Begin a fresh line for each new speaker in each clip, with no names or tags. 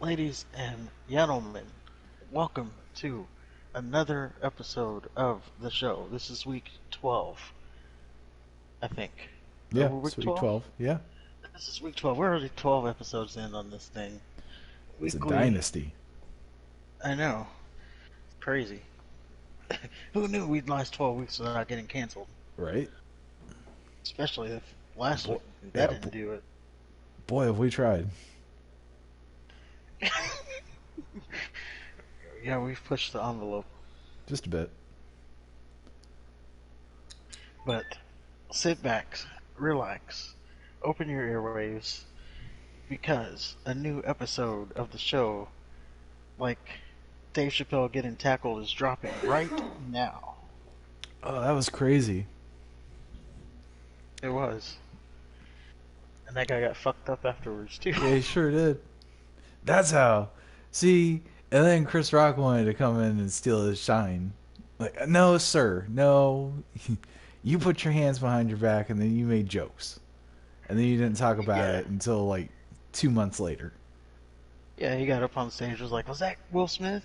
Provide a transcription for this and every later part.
Ladies and gentlemen, welcome to another episode of the show. This is week 12, I think.
Yeah,
We're
it's
week
week
12?
12. Yeah,
This is week 12. We're already 12 episodes in on this thing.
it's a
Weekly,
dynasty,
I know. It's crazy. Who knew we'd last 12 weeks without getting canceled?
right?
Especially if last
Boy,
week that
yeah,
didn't do it.
boy, have we tried.
Yeah, we've pushed the envelope.
Just a bit.
But sit back, relax, open your airwaves, because a new episode of the show, like Dave Chappelle getting tackled, is dropping right now.
Oh, that was crazy.
It was. And that guy got fucked up afterwards, too.
Yeah, he sure did. That's how. See, and then Chris Rock wanted to come in and steal his shine. Like, no, sir, no. You put your hands behind your back and then you made jokes. And then you didn't talk about
Yeah.
it until like 2 months later.
Yeah, he got up on stage, was like, was that Will Smith?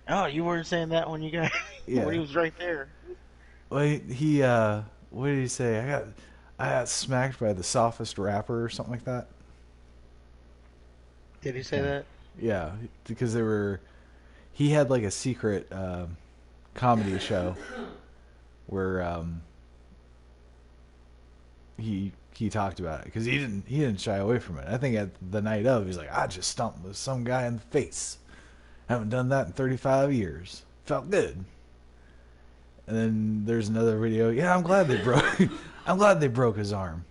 Oh, you weren't saying that when you got when
Yeah.
he was right there.
Well, what did he say? I got smacked by the softest rapper or something like that.
Did he
I
say
can't.
that?
Yeah, because he had like a secret comedy show where he talked about it because he didn't shy away from it. I think at the night of, he's like, I just stomped with some guy in the face. Haven't done that in 35 years. Felt good. And then there's another video. Yeah, I'm glad they broke his arm.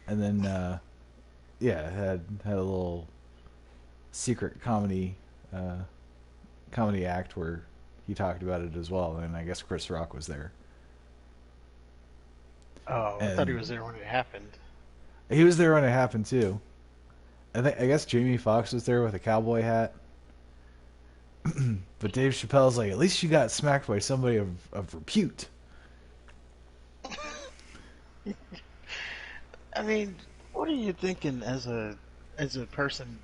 And then yeah, had a little secret comedy act where he talked about it as well, and I guess Chris Rock was there.
Oh, I thought he
And
was there when it happened.
he was there when it happened too. I guess Jamie Foxx was there with a cowboy hat. But Dave Chappelle's like, at least you got smacked by somebody of repute.
I mean, what are you thinking as a person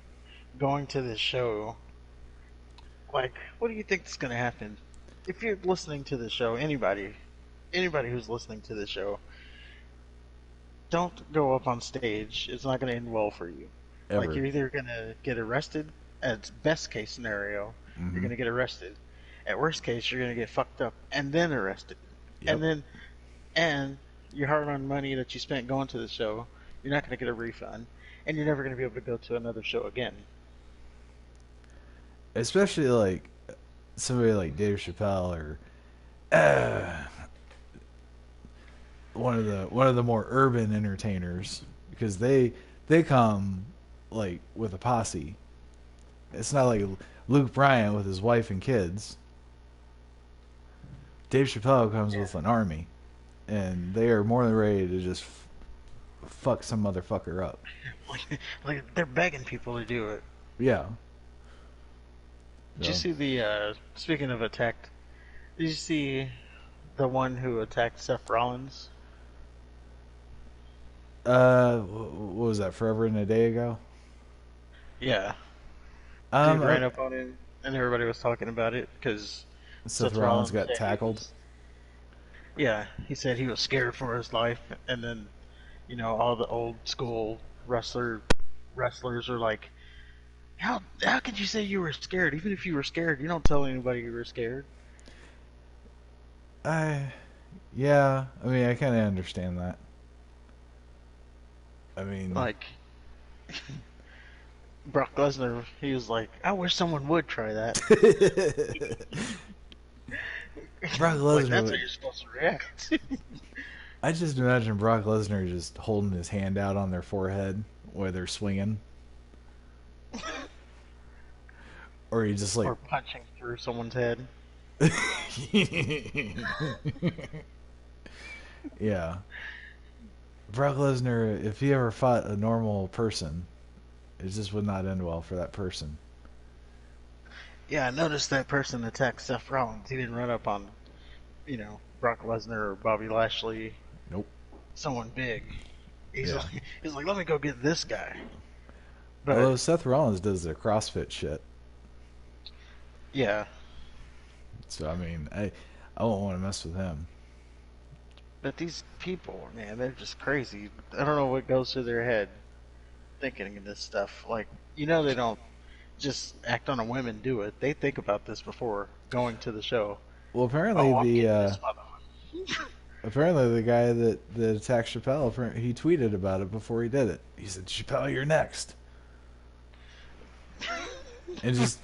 going to this show? Like, what do you think is going to happen? If you're listening to the show, anybody who's listening to the show, don't go up on stage. It's not going to end well for you. Like,
Ever.
you're either going to get arrested. At best case scenario, you're
Mm-hmm.
going to get arrested. At worst case, you're going to get fucked up and then arrested.
Yep.
And then, and your hard-earned money that you spent going to the show, you're not going to get a refund, and you're never going to be able to go to another show again.
Especially like somebody like Dave Chappelle or uh, one of the more urban entertainers, because they come like with a posse. It's not like Luke Bryan with his wife and kids. Dave Chappelle comes
Yeah.
with an army, and they are more than ready to just fuck some motherfucker up.
Like they're begging people to do it.
Yeah.
Did you
So,
see the? Speaking of attacked, did you see the one who attacked Seth Rollins?
what was that? Forever and a day ago.
Yeah, dude
Um, uh,
ran up on him, and everybody was talking about it because
Seth
Seth
Rollins
Rollins
got
said he
tackled.
was. Yeah, he said he was scared for his life, and then, all the old school wrestlers are like, how could you say you were scared? Even if you were scared, you don't tell anybody you were scared.
I, yeah. I mean, I kind of understand that. I mean,
Like Brock Lesnar, he was like, I wish someone would try that.
Brock
Like
Lesnar.
that's how you're supposed to react.
I just imagine Brock Lesnar just holding his hand out on their forehead while they're swinging, or he just like,
Or punching through someone's head.
yeah. Brock Lesnar, if he ever fought a normal person, it just would not end well for that person.
Yeah, I noticed that person attacked Seth Rollins. He didn't run up on, Brock Lesnar or Bobby Lashley,
Nope.
someone big. He's
Yeah.
like, he's like, let me go get this guy. But
Although Seth Rollins does the CrossFit shit,
yeah,
so I mean, I won't want to mess with him.
but these people, man, they're just crazy. I don't know what goes through their head thinking of this stuff. Like, they don't just act on a whim and do it. They think about this before going to the show.
Well, apparently
Oh, I'm
the
getting this mother.
apparently the guy that attacked Chappelle, he tweeted about it before he did it. He said, "Chappelle, you're next," and just,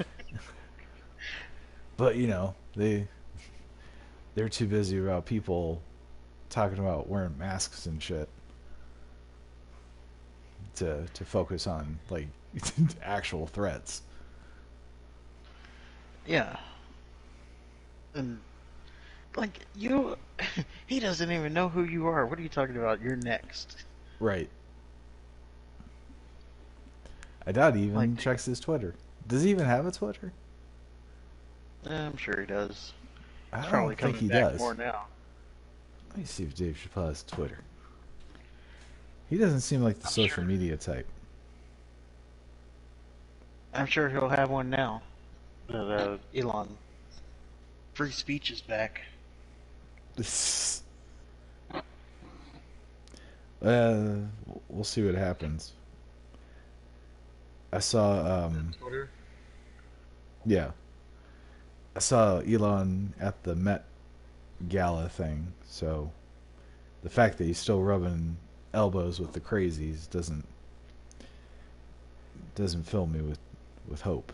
but they're too busy about people talking about wearing masks and shit to focus on like actual threats.
Yeah, and like you, he doesn't even know who you are. What are you talking about? You're next.
Right. I doubt he
Like,
even checks his Twitter. Does he even have a Twitter?
I'm sure he does.
I
He's
don't
probably
think
coming
he
back
does.
more now.
Let me see if Dave Chappelle has Twitter. He doesn't seem like the
I'm
social
sure.
media type.
I'm sure he'll have one now. That Elon free speech is back.
uh, we'll see what happens. I saw,
Twitter.
yeah, I saw Elon at the Met Gala thing. So the fact that he's still rubbing elbows with the crazies doesn't fill me with hope.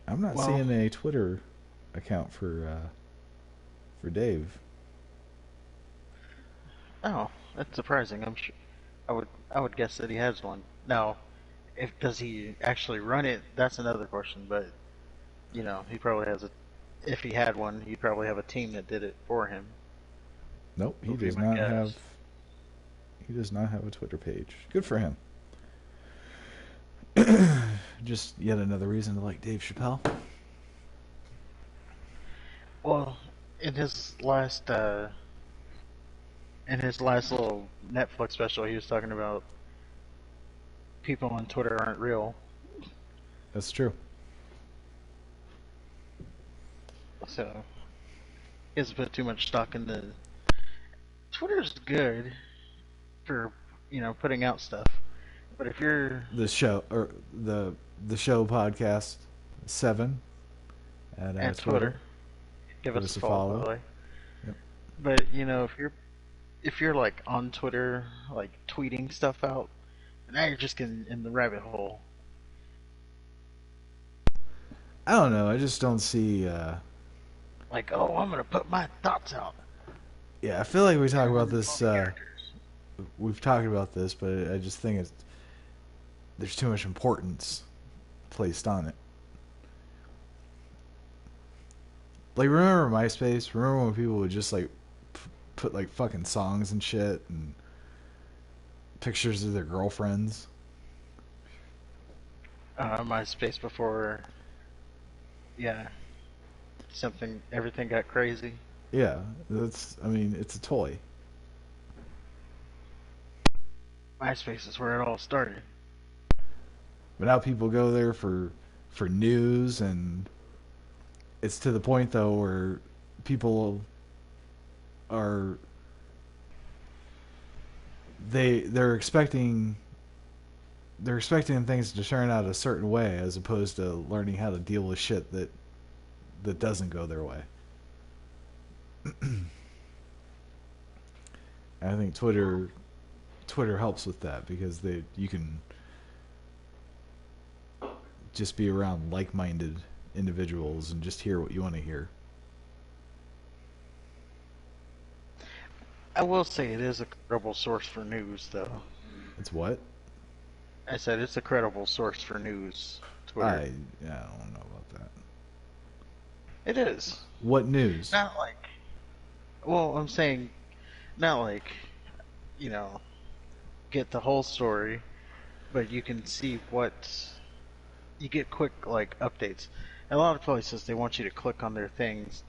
I'm not
Well,
seeing a Twitter account for Dave.
oh, that's surprising. I'm sure. I would guess that he has one. Now, if does he actually run it? That's another question. But he probably has a. If he had one, he'd probably have a team that did it for him.
Nope,
Would be my guess.
he does not have a Twitter page. Good for him. Just yet another reason to like Dave Chappelle.
Well, in his last uh, in his last little Netflix special, he was talking about people on Twitter aren't real.
That's true.
So he hasn't put too much stock into. Twitter's good for putting out stuff, but if you're
The show or the show podcast 7 at
at
Twitter.
Twitter, give
Give
us
us
a
a
follow, by
follow.
the way.
Yep.
But if you're like on Twitter, like tweeting stuff out, now you're just getting in the rabbit hole.
I don't know. I just don't see.
Like, oh, I'm gonna put my thoughts out.
Yeah, I feel like we talk about
240
this.
characters.
We've talked about this, but I just think there's too much importance placed on it. Like, remember MySpace? Remember when people would just like put like fucking songs and shit and pictures of their girlfriends?
MySpace before, yeah, everything got crazy.
Yeah, I mean, it's a toy.
MySpace is where it all started.
But now people go there for news, and it's to the point though where people are they're expecting things to turn out a certain way as opposed to learning how to deal with shit that doesn't go their way. And I think Twitter helps with that because you can just be around like-minded individuals and just hear what you want to hear.
I will say it is a credible source for news, though.
It's what?
I said it's a credible source for news. Twitter.
I don't know about that.
It is.
What news?
Not like. Well, I'm saying, not like, you know, get the whole story, but you can see what you get quick like updates. A lot of places they want you to click on their things,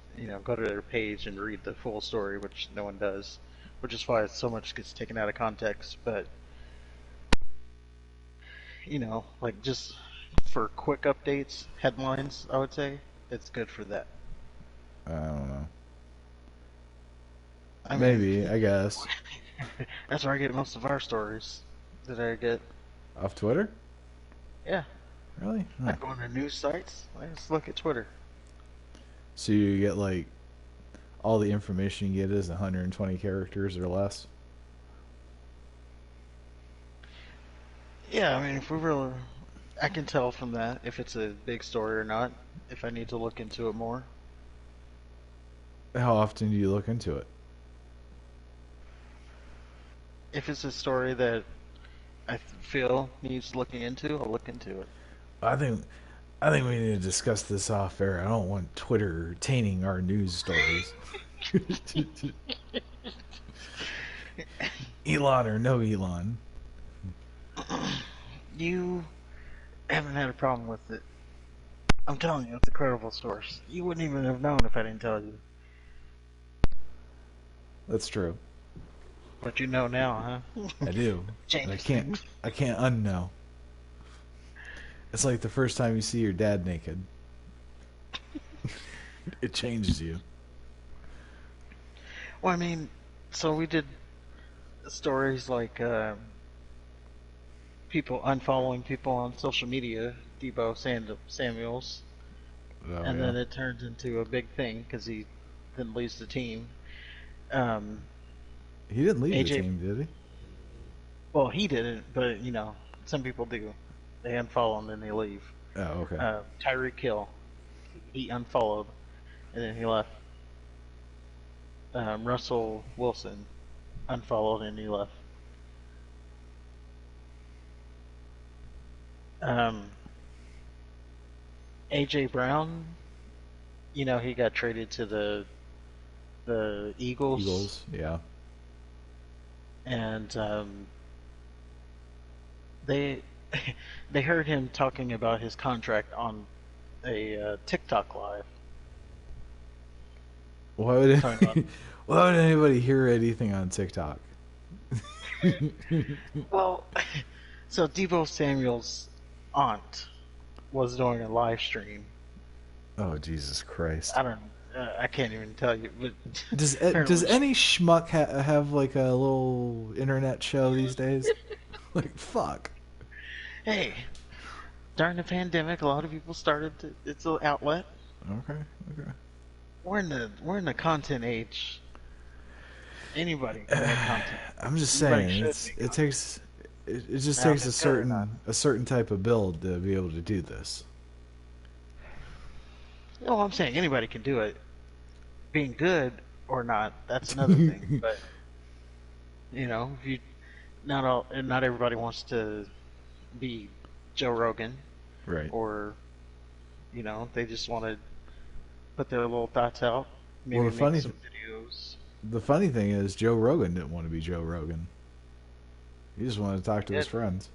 go to their page and read the full story, which no one does, which is why so much gets taken out of context. But like just for quick updates, headlines, I would say it's good for that.
I don't know.
I mean,
Maybe, I guess.
that's where I get most of our stories that I get.
Off Twitter?
Yeah,
Really?
I
Huh.
go on to news sites. I just look at Twitter.
So you get like all the information you get is 120 characters or less.
Yeah, I mean, if we were, I can tell from that if it's a big story or not. If I need to look into it more.
How often do you look into it?
If it's a story that I feel needs looking into, I'll look into it.
I think I think we need to discuss this off air. I don't want Twitter tainting our news stories. Elon or no Elon.
You haven't had a problem with it. I'm telling you, it's a credible source. You wouldn't even have known if I didn't tell you.
That's true.
But you know now, huh?
I do. And
Changes things.
I can't unknow. It's like the first time you see your dad naked. It changes you.
Well, I mean, so we did stories like people unfollowing people on social media, Samuels,
Oh
and
yeah.
then it turned into a big thing because he then leaves the team. Um,
He didn't leave the
AJ,
team, did he?
well, he didn't, but some people do. They unfollow and then they leave.
Oh, okay.
Tyreek Hill, he unfollowed and then he left. Russell Wilson unfollowed and he left. Um, AJ Brown, he got traded to the Eagles,
Eagles, yeah.
and they they heard him talking about his contract on a TikTok live.
Why would
Talking about,
why would anybody hear anything on TikTok?
well, so Debo Samuel's aunt was doing a live stream.
Oh Jesus Christ!
I don't, I can't even tell you, but
Does
apparently,
any schmuck have like a little internet show these days? Like fuck.
hey, during the pandemic, a lot of people started it's an outlet.
Okay, okay.
We're in the content age. Anybody can make content.
I'm just
Anybody
saying
should make
it
content.
takes it just
Now, if
takes
it's good or not.
a certain type of build to be able to do this.
No, I'm saying anybody can do it. Being good or not, that's another thing. But if you not everybody wants to be Joe Rogan,
Right.
or they just want to put their little thoughts out,
Well,
maybe make some videos.
the funny thing is Joe Rogan didn't want to be Joe Rogan. He just wanted to talk to
Yeah.
his friends.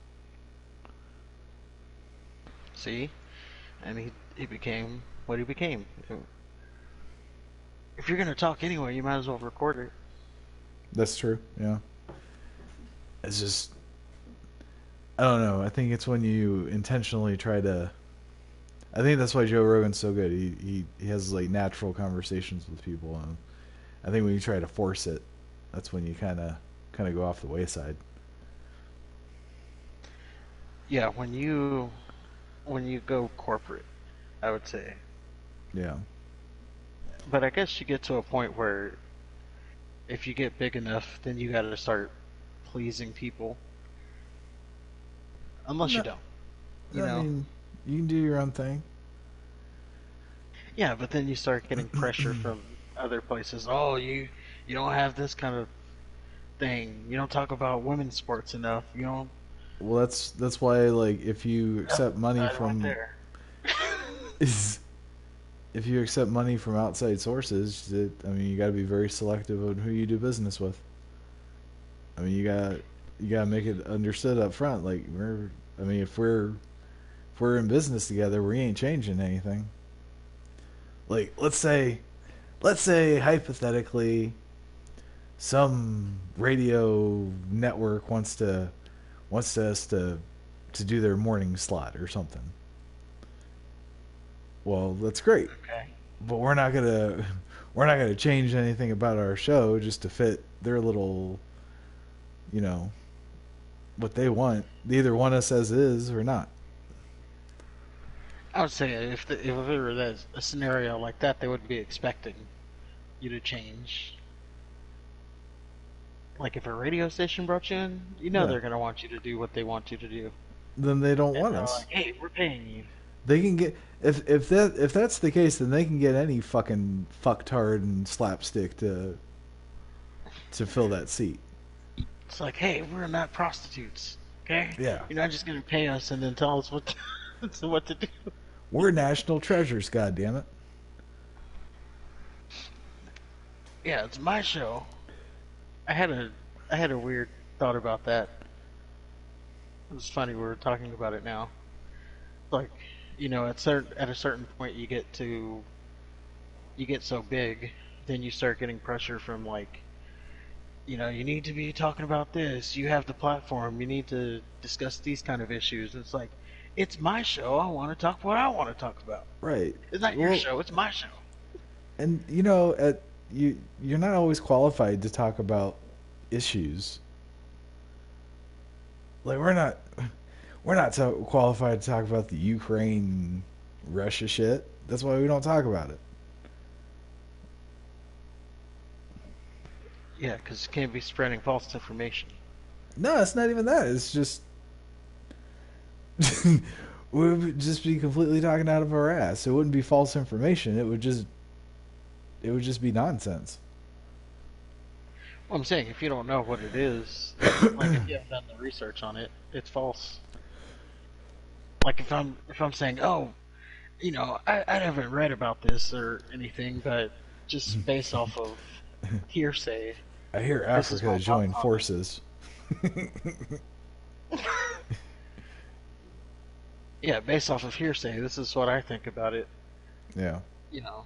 See, and he became what he became. If you're gonna talk anyway, you might as well record it.
That's true. Yeah. It's just I don't know. I think it's when you intentionally try to. I think that's why Joe Rogan's so good. He has like natural conversations with people, and I think when you try to force it, that's when you kind of go off the wayside.
Yeah, when you go corporate, I would say.
Yeah.
But I guess you get to a point where if you get big enough, then you got to start pleasing people. Unless you
No,
don't,
I mean, you can do your own thing.
Yeah, but then you start getting pressure from other places. Oh, you don't have this kind of thing. You don't talk about women's sports enough. You don't.
Well, that's why like if you
Yep,
accept money
I went
from
there.
if you accept money from outside sources, I mean you got to be very selective on who you do business with. I mean you got to make it understood up front. Like I mean if we're in business together, we ain't changing anything. Like let's say hypothetically some radio network wants us to to do their morning slot or something. Well, that's great,
Okay.
but we're not gonna change anything about our show just to fit their little, you know, what they want. They either want us as is or not.
I would say if it were a scenario like that, they would be expecting you to change. Like if a radio station brought you in, you know
Yeah.
they're gonna want you to do what they want you to do,
Then they don't
and
want
they're
us.
like, "Hey, we're paying you."
They can get if that's the case, then they can get any fucking fucktard and slapstick to fill that seat.
It's like, "Hey, we're not prostitutes, okay?
Yeah.
You're not just gonna pay us and then tell us what to do."
We're national treasures, goddammit.
Yeah, it's my show. I had a I had a weird thought about that. It was funny we were talking about it now. Like, at a certain point you get so big, then you start getting pressure from like, you need to be talking about this. You have the platform. You need to discuss these kind of issues. And it's like, it's my show. I want to talk what I want to talk about.
Right.
It's not your
Well,
show. It's my show.
and you're not always qualified to talk about issues. Like we're not qualified to talk about the Ukraine Russia shit. That's why we don't talk about it.
Yeah, because you can't be spreading false information.
No, it's not even that. It's just we would just be completely talking out of our ass. It wouldn't be false information. It would just be nonsense.
Well, I'm saying if you don't know what it is, like if you haven't done the research on it, it's false. Like if I'm saying, oh, I haven't read about this or anything, but just based off of hearsay,
I hear
this is
Africa
my thought
joined
on
forces.
it. Yeah, based off of hearsay, this is what I think about it.
Yeah.
You know,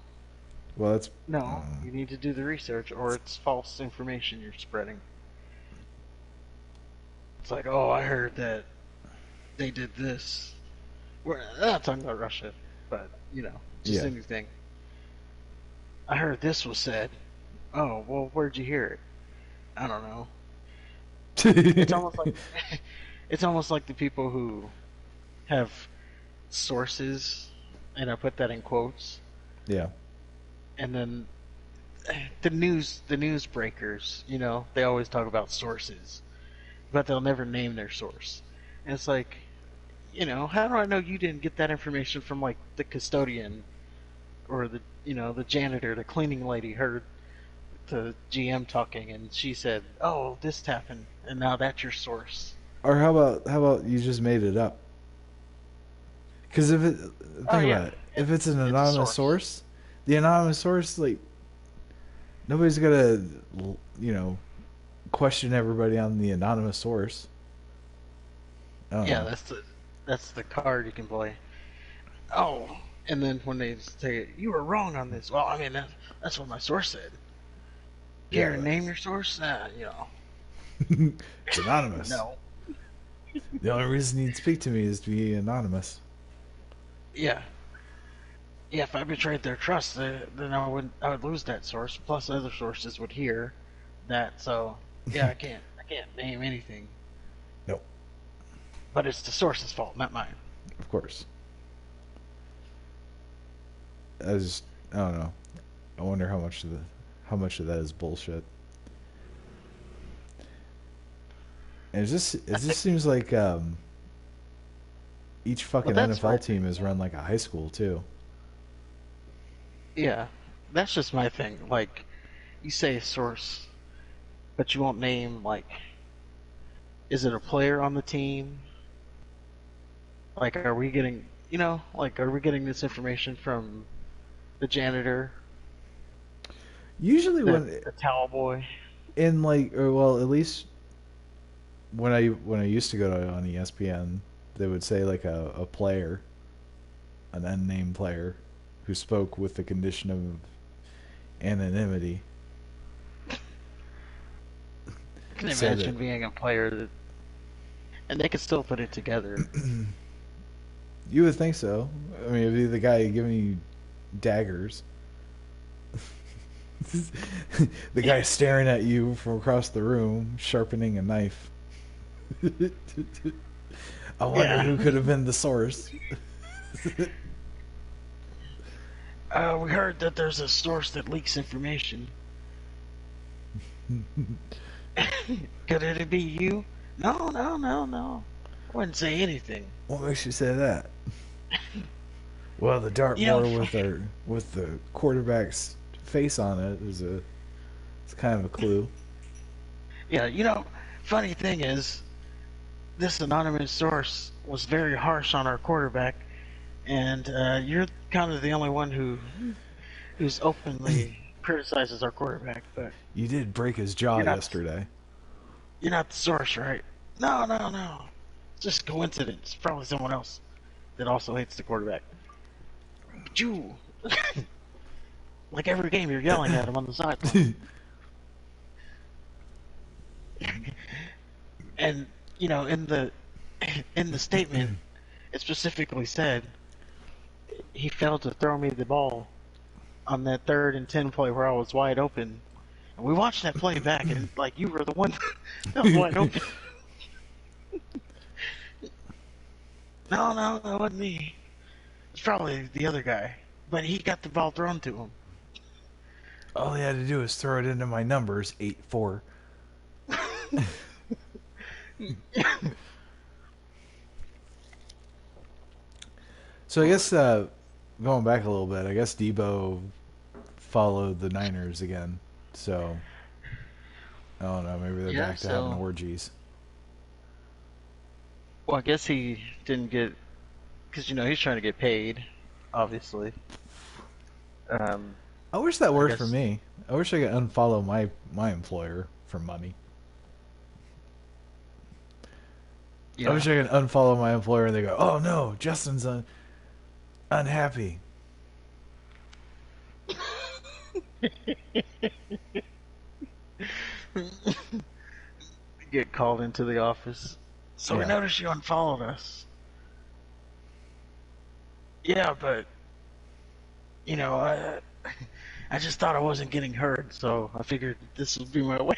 Well, that's
no, you need to do the research, or it's false information you're spreading. It's like, oh, I heard that they did this. We're not talking about Russia, but just
yeah.
anything. I heard this was said. Oh, well, where'd you hear it? I don't know. It's almost like it's almost like the people who have sources, and I put that in quotes,
yeah.
and then the news breakers, they always talk about sources, but they'll never name their source. And it's like, how do I know you didn't get that information from like the custodian or the janitor, the cleaning lady heard the GM talking and she said, "Oh, this happened," and now that's your source.
Or how about you just made it up? Because
Oh
think
yeah,
about it. If it's an
it's a
anonymous
source.
source, the anonymous source, like nobody's gonna, you know, question everybody on the anonymous source. I don't
Yeah,
know.
that's the card you can play. Oh, and then when they say you were wrong on this, well, I mean that's what my source said. Care to
Yeah,
name your source?
it's anonymous.
No.
The only reason you'd speak to me is to be anonymous.
Yeah, yeah. If I betrayed their trust, then I would lose that source. Plus, other sources would hear that. So yeah, I can't name anything.
Nope,
But it's the source's fault, not mine.
of course. I don't know. I wonder how much of that is bullshit. And it just seems like each
Well,
fucking
that's my
NFL
thing.
team is run like a high school too.
Yeah, that's just my thing. Like, you say source, but you won't name like, is it a player on the team? Like, are we getting this information from the janitor,
Usually
the towel boy?
in like, or well, at least when I used to go to on ESPN, they would say like a player, an unnamed player, who spoke with the condition of anonymity,
I can
said
imagine
it.
being a player that and they could still put it together.
You would think so. I mean, it'd be the guy giving you daggers. The guy staring at you from across the room, sharpening a knife. I wonder
Yeah.
who could have been the source.
We heard that there's a source that leaks information. Could it be you? No, no, no, no. I wouldn't say anything.
What makes you say that? Well, the
You know,
dartboard with the quarterback's face on it it's kind of a clue.
yeah, funny thing is, this anonymous source was very harsh on our quarterback, and you're kind of the only one who's openly criticizes our quarterback, but
You did break his jaw
you're not
yesterday.
you're not the source, right? No, no, no. It's just coincidence. Probably someone else that also hates the quarterback. But you, like every game, you're yelling at him on the sideline, and in the statement, it specifically said he failed to throw me the ball on that 3rd and 10 play where I was wide open. And we watched that play back, and like you were the one that was wide open. No, no, that wasn't me. It's probably the other guy, but he got the ball thrown to him.
All he had to do was throw it into my numbers, 8-4. So I guess going back a little bit, I guess Debo followed the Niners again. So I don't know. Maybe they're
Yeah,
back to having
so
orgies.
well, I guess he didn't get because he's trying to get paid, obviously. Um,
I wish that
I
worked for
guess
me. I wish I could unfollow my employer for money. I
yeah.
wish I could unfollow my employer and they go, "Oh no, Justin's unhappy."
Get called into the office. So we
Yeah.
noticed you unfollowed us. Yeah, but you know, I I just thought I wasn't getting heard, so I figured this would be my way.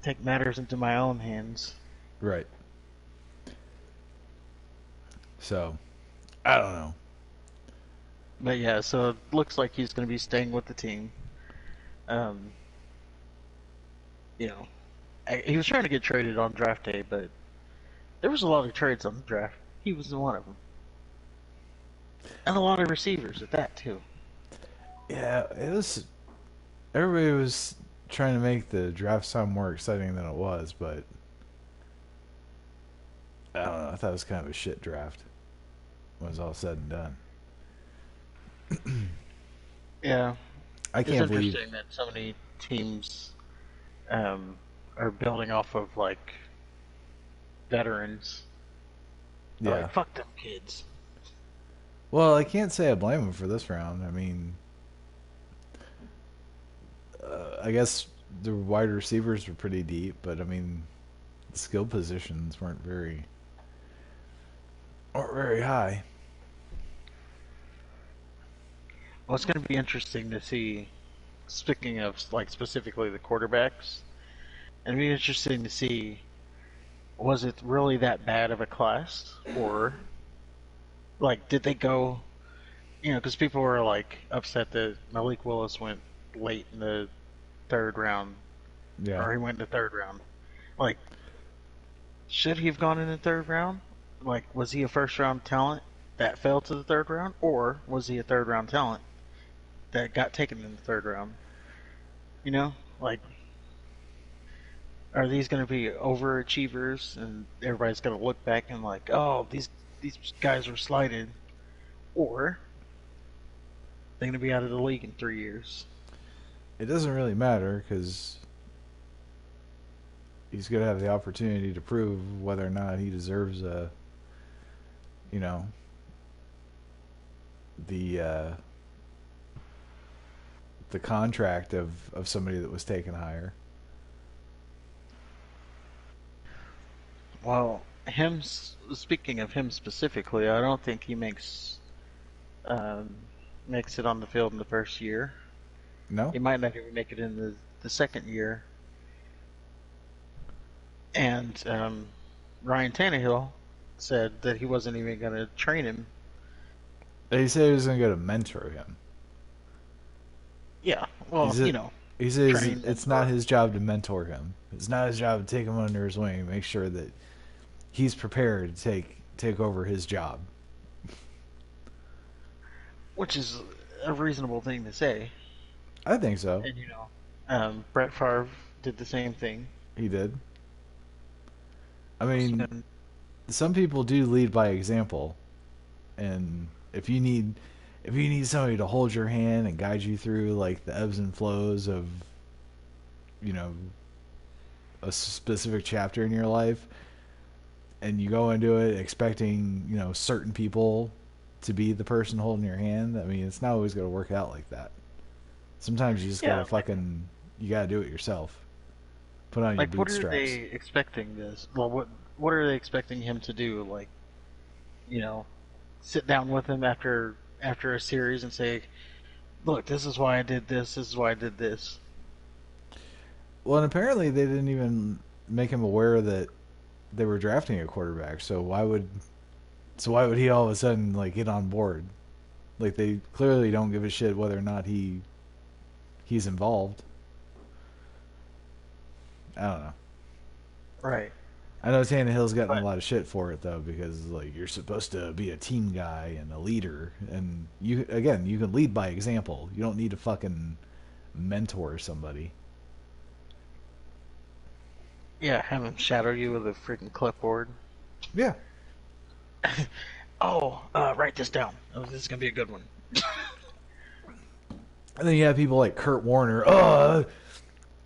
Take matters into my own hands.
Right. So I don't know.
But yeah, so it looks like he's going to be staying with the team. Um, you know, he was trying to get traded on draft day, but there was a lot of trades on the draft. He was one of them, and a lot of receivers at that too.
Yeah, it was. Everybody was trying to make the draft sound more exciting than it was, but I don't know. I thought it was kind of a shit draft when it was all said and done.
Yeah,
I
it's
can't believe.
interesting that so many teams um, are building off of like veterans. They're
Yeah.
like, fuck them kids.
Well, I can't say I blame him for this round. I mean, I guess the wide receivers were pretty deep, but I mean, the skill positions weren't very high.
Well, it's going to be interesting to see. Speaking of like specifically the quarterbacks, it'd be interesting to see was it really that bad of a class, or like did they go? Because people were like upset that Malik Willis went late in the 3rd round,
Yeah.
or he went in the 3rd round. Like, should he have gone in the 3rd round? Like, was he a first round talent that fell to the 3rd round, or was he a 3rd round talent that got taken in the 3rd round? Like, are these going to be overachievers, and everybody's going to look back and like, oh, these guys were slighted, or they're going to be out of the league in 3 years?
It doesn't really matter because he's going to have the opportunity to prove whether or not he deserves you know, the uh, the contract of somebody that was taken higher.
Well, speaking of him specifically, I don't think he um, makes it on the field in the first year.
No?
He might not even make it in the second year. And Ryan Tannehill said that he wasn't even going to train him.
He said he was going to go to mentor him.
Yeah,
He
well,
said, he says
train,
it's not
mentor.
his job to mentor him. It's not his job to take him under his wing and make sure that he's prepared to take over his job.
Which is a reasonable thing to say.
I think so.
And Brett Favre did the same thing.
He did. I mean,
And,
some people do lead by example, and if you need somebody to hold your hand and guide you through like the ebbs and flows of you know a specific chapter in your life, and you go into it expecting certain people to be the person holding your hand, I mean, it's not always going to work out like that. Sometimes you just gotta
yeah,
you gotta do it yourself. Put on your
what are they
bootstraps.
expecting this? Well, what are they expecting him to do? Like, you know, sit down with him after a series and say, "Look, this is why I did this. This is why I did this."
Well, and apparently they didn't even make him aware that they were drafting a quarterback. So why would he all of a sudden like get on board? Like they clearly don't give a shit whether or not he's involved. I don't know.
Right.
I know Tannehill's gotten a
But
lot of shit for it though, because like you're supposed to be a team guy and a leader, and you can lead by example. You don't need to fucking mentor somebody.
yeah, have him shadow you with a freaking clipboard.
Yeah,
Oh, write this down. Oh, this is gonna be a good one.
and then you have people like Kurt Warner.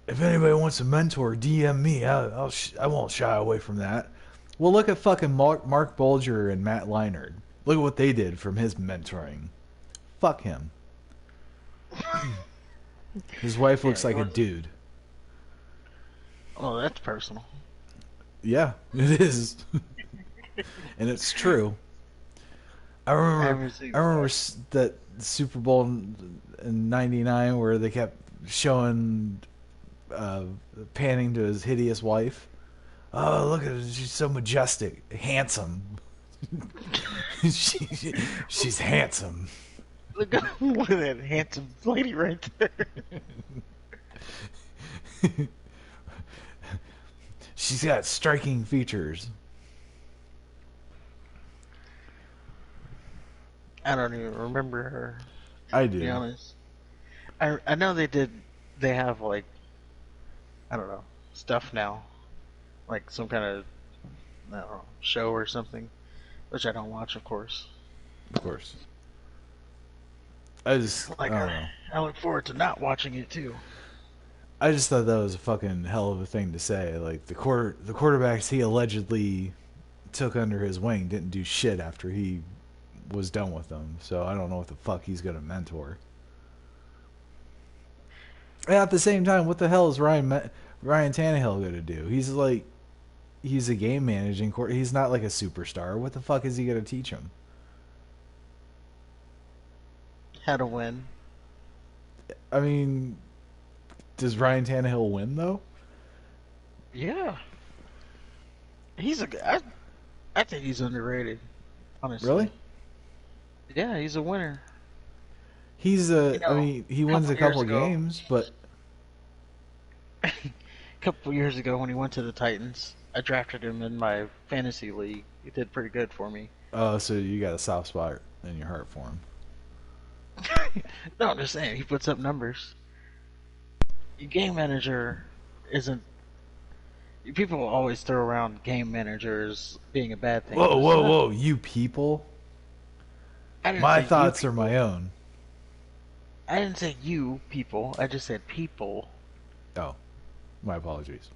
If anybody wants a mentor, DM me. I won't shy away from that. Well, look at fucking Mark Bulger and Matt Leinart. Look at what they did from his mentoring. Fuck him. His wife
Yeah,
looks like a dude.
oh, that's personal.
Yeah, it is, and it's true. I
I
remember,
haven't seen
I remember
that.
that Super Bowl in '99 where they kept showing, uh, panning to his hideous wife. Oh, look at her! She's so majestic, handsome. she, she's handsome.
Look at that handsome lady right there.
She's got striking features.
I don't even remember her,
I
to be
do.
honest. I know they have like I don't know stuff now, like some kind of I don't know show or something, which I don't watch, of course.
Of course. I
Like
don't know.
I look forward to not watching it too.
I just thought that was a fucking hell of a thing to say. Like the quarterbacks he allegedly took under his wing didn't do shit after he was done with them. So I don't know what the fuck he's gonna mentor. And at the same time, what the hell is Ryan Tannehill gonna do? He's a game managing court. He's not like a superstar. What the fuck is he gonna teach him?
How to win?
I mean, does Ryan Tannehill win though?
Yeah, he's a. I think he's underrated, honestly.
Really?
Yeah, he's a winner.
I mean, he
A
wins
couple
a
years
couple
ago,
games, but
a couple years ago when he went to the Titans, I drafted him in my fantasy league. He did pretty good for me.
so you got a soft spot in your heart for him.
No, I'm just saying he puts up numbers. Your game manager isn't. People always throw around game managers being a bad thing,
Whoa,
but it's
whoa,
not.
whoa! You people.
I didn't
My
say you
thoughts are my
people.
own.
I didn't say you people. I just said people.
Oh, my apologies.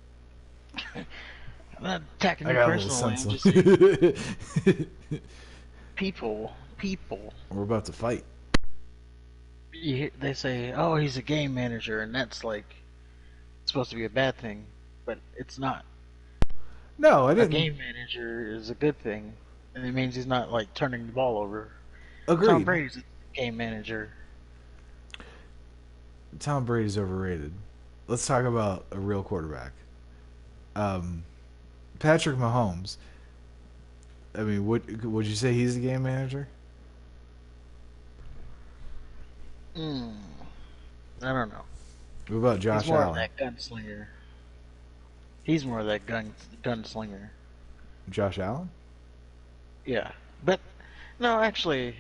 I'm not attacking
I
you
got a little
personally. I'm
sensitive.
just saying people. People.
We're about to fight.
They say, "Oh, he's a game manager," and that's like supposed to be a bad thing, but it's not.
No, I
A
didn't.
game manager is a good thing, and it means he's not like turning the ball over. Tom
Agreed.
Brady's a game manager.
Tom Brady's overrated. Let's talk about a real quarterback. Um, Patrick Mahomes. I mean, would you say he's a game manager?
Mm, I don't know.
What about
He's
Josh
more of
Allen?
that gunslinger. He's more of that gunslinger.
Josh Allen?
Yeah, but no, actually,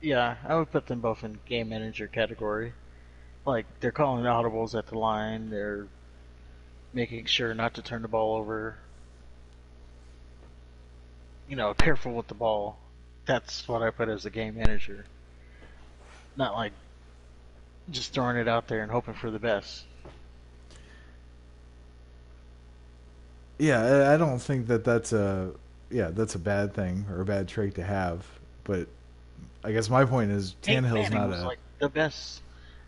yeah, I would put them both in game manager category. Like they're calling audibles at the line. They're making sure not to turn the ball over. Careful with the ball. That's what I put as a game manager. Not like just throwing it out there and hoping for the best.
Yeah, I don't think that that's a bad thing or a bad trait to have. But I guess my point is
Peyton
Tannehill's
Manning
not
was
a.
like the best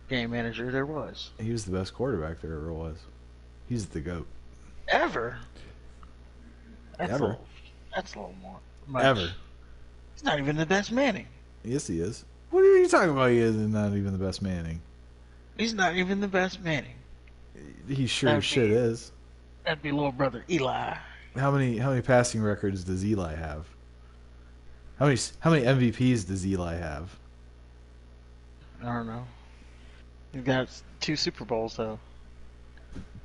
game manager there was
He was the best quarterback there ever was. He's the goat.
ever. That's a
Ever.
little. That's a little more
Ever.
much. He's not even the best Manning.
Yes, he is. What are you talking about? He is not even the best Manning.
He's not even the best Manning.
He sure as
That'd
shit
be
is.
that'd be little brother Eli.
How many passing records does Eli have? How many MVPs does Eli have?
I don't know. He got 2 Super Bowls though.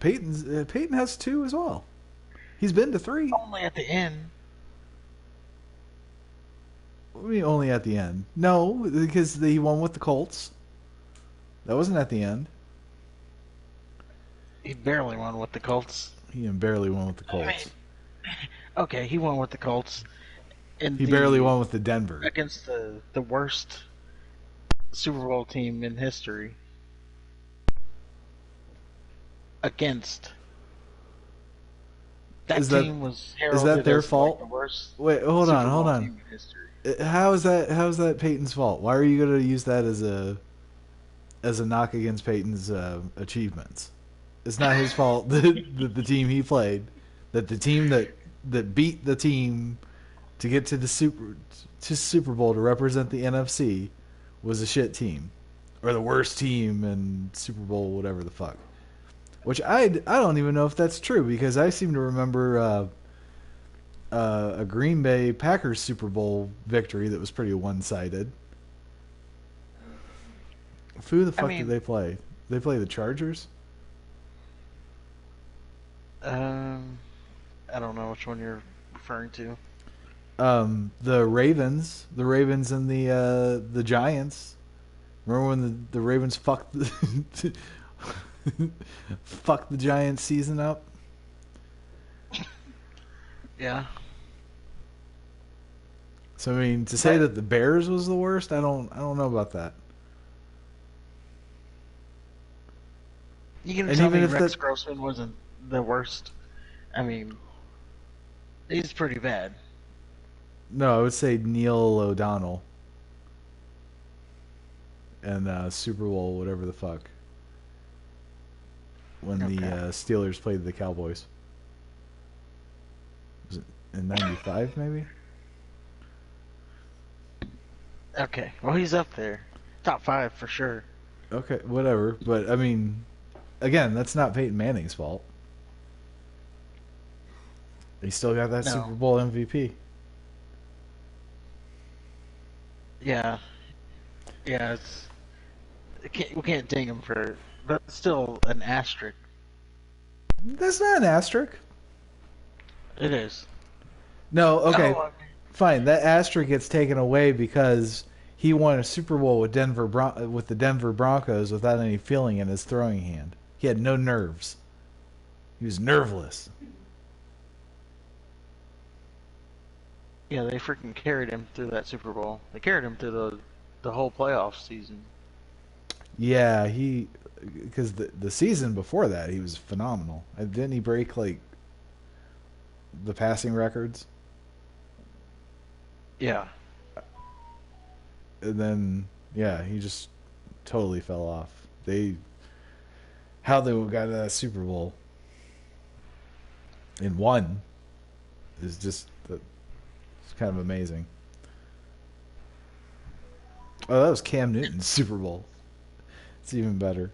Peyton has two as well. He's been to three.
Only at the end.
I mean, only at the end. No, because he won with the Colts. That wasn't at the end.
He barely won with the Colts.
He barely won with the
I mean,
Colts.
okay, he won with the Colts in
He barely
the
won with the Denver.
against the worst Super Bowl team in history. Against that
Is that
team was
is that
heralded
their
as like
fault?
the worst
Wait, hold on,
Super
hold
Bowl
on.
team in history.
How is that Peyton's fault? Why are you going to use that as a knock against Peyton's achievements? It's not his fault that the team he played, that the team that beat the team to get to the Super Bowl to represent the NFC was a shit team, or the worst team in Super Bowl whatever the fuck. Which I don't even know if that's true because I seem to remember a Green Bay Packers Super Bowl victory that was pretty one sided. Who the
I
fuck did
mean,
they play? They play the Chargers.
um, I don't know which one you're referring to.
The Ravens and the Giants. Remember when the Ravens fucked fucked the Giants season up?
Yeah,
So I mean, to say
but
that the Bears was the worst, I don't know about that.
you can
And
tell
even
me
if that
Rex Grossman wasn't the worst. I mean, he's pretty bad.
no, I would say Neil O'Donnell and Super Bowl whatever the fuck when the
Okay.
Steelers played the Cowboys. Was it in '95 maybe?
Okay. Well, he's up there, top 5 for sure.
Okay, whatever. But I mean, again, that's not Peyton Manning's fault. He still got that Super
No.
Bowl MVP.
Yeah. Yeah. We can't ding him for, but still an asterisk.
That's not an asterisk.
It is.
No, okay,
Oh,
fine. That asterisk gets taken away because he won a Super Bowl with with the Denver Broncos without any feeling in his throwing hand. He had no nerves. He was nerveless.
yeah. They freaking carried him through that Super Bowl. They carried him through the whole playoff season.
Yeah, because the season before that he was phenomenal. And didn't he break like the passing records?
Yeah.
And then yeah, he just totally fell off. How they got to that Super Bowl and won. is just it's kind of amazing. Oh, that was Cam Newton's Super Bowl. It's even better.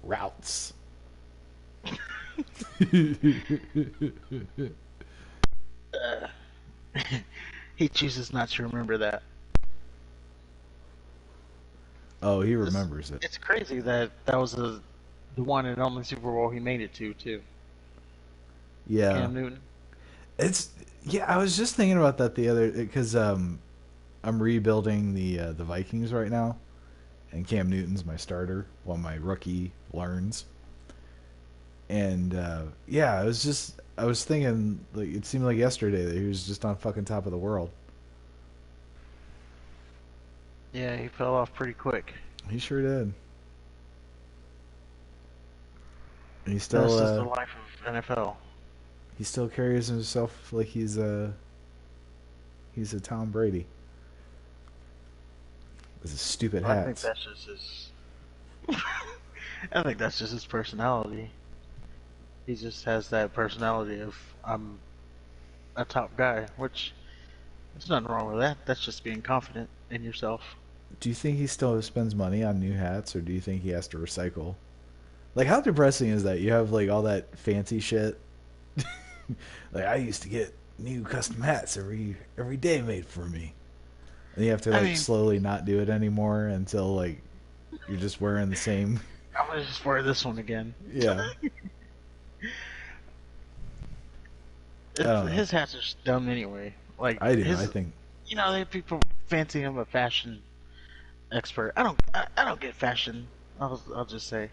Routes.
Uh, he chooses not to remember that.
Oh, he
It's,
remembers it.
it's crazy that that was the one and only Super Bowl he made it to, too.
Yeah,
Cam Newton.
it's yeah. I was just thinking about that the other because I'm rebuilding the Vikings right now, and Cam Newton's my starter while my rookie learns. And yeah, I was thinking like it seemed like yesterday that he was just on fucking top of the world.
Yeah, he fell off pretty quick.
He sure did. And
That's just the life of NFL.
he still carries himself like he's a Tom Brady with his stupid
I think
hats.
that's just his. I think that's just his personality. He just has that personality of I'm a top guy, which there's nothing wrong with that. That's just being confident in yourself.
Do you think he still spends money on new hats, or do you think he has to recycle? Like, how depressing is that? You have like all that fancy shit. Like, I used to get new custom hats every day made for me, and you have to
I
like
mean,
slowly not do it anymore until like you're just wearing the same.
I'm gonna just wear this one again.
Yeah, I don't know.
His hats are just dumb anyway. Like
I do. I
his,
think
they have people fancy him a fashion expert. I don't get fashion. I'll just say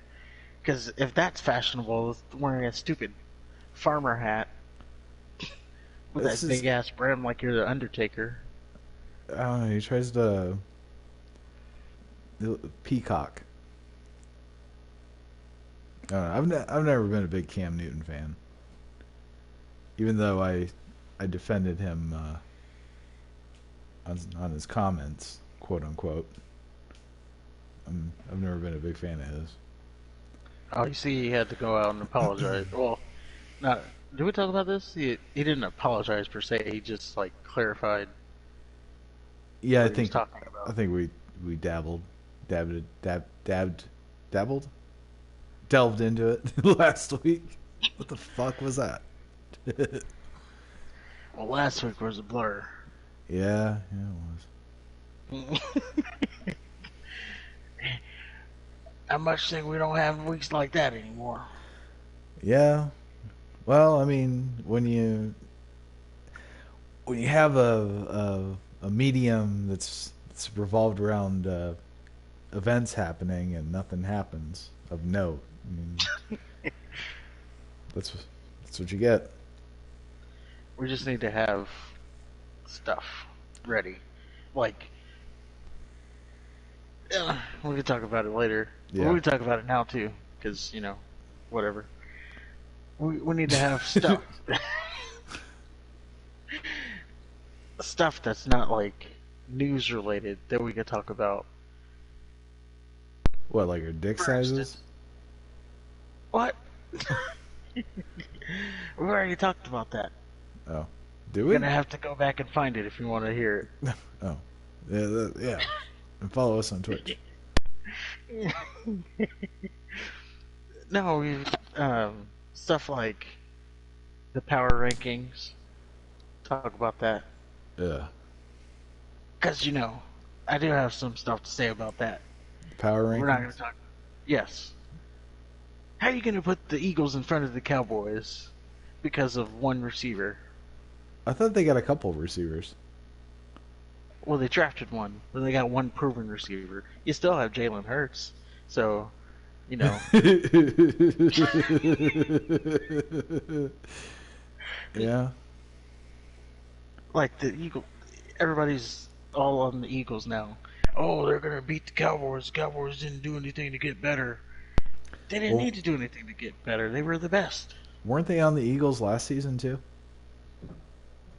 because if that's fashionable, wearing a stupid farmer hat with
this
that
is.
big ass brim like you're the Undertaker.
I don't know. He tries to peacock. I don't know. I've never been a big Cam Newton fan, even though I defended him on his comments, quote unquote. I've never been a big fan of his.
Oh, you see, he had to go out and apologize. Well, not. Did we talk about this? He didn't apologize per se. He just like clarified
Yeah,
what he was talking
I
about.
think we dabbled, delved into it last week. What the fuck was that?
Well, last week was a blur.
Yeah, it
I much think we don't have weeks like that anymore.
was. Yeah. Well, I mean, when you have a medium that's revolved around events happening and nothing happens of note, I mean, that's that's what you get.
We just need to have stuff ready. Like, we can talk about it later. Well,
Yeah.
we can talk about it now too, because whatever. We need to have stuff. Stuff that's not like news related that we could talk about.
What, like your dick
For
sizes?
instance, what? We already talked about that.
Oh, do
You're
we?
gonna have to go back and find it if you want to hear
Oh, yeah, yeah. And follow us on Twitch.
it. No, we stuff like the power rankings. Talk about that
Yeah.
because I do have some stuff to say about that.
Power
We're not gonna
rankings.
talk. Yes. How are you gonna put the Eagles in front of the Cowboys because of one receiver?
I thought they got a couple receivers.
Well, they drafted one, but they got one proven receiver. You still have Jalen Hurts, so you know.
Yeah.
Like the Eagle, everybody's all on the Eagles now. Oh, they're gonna beat the Cowboys. The Cowboys didn't do anything to get better. They didn't
Well,
need to do anything to get better. They were the best.
weren't they on the Eagles last season too?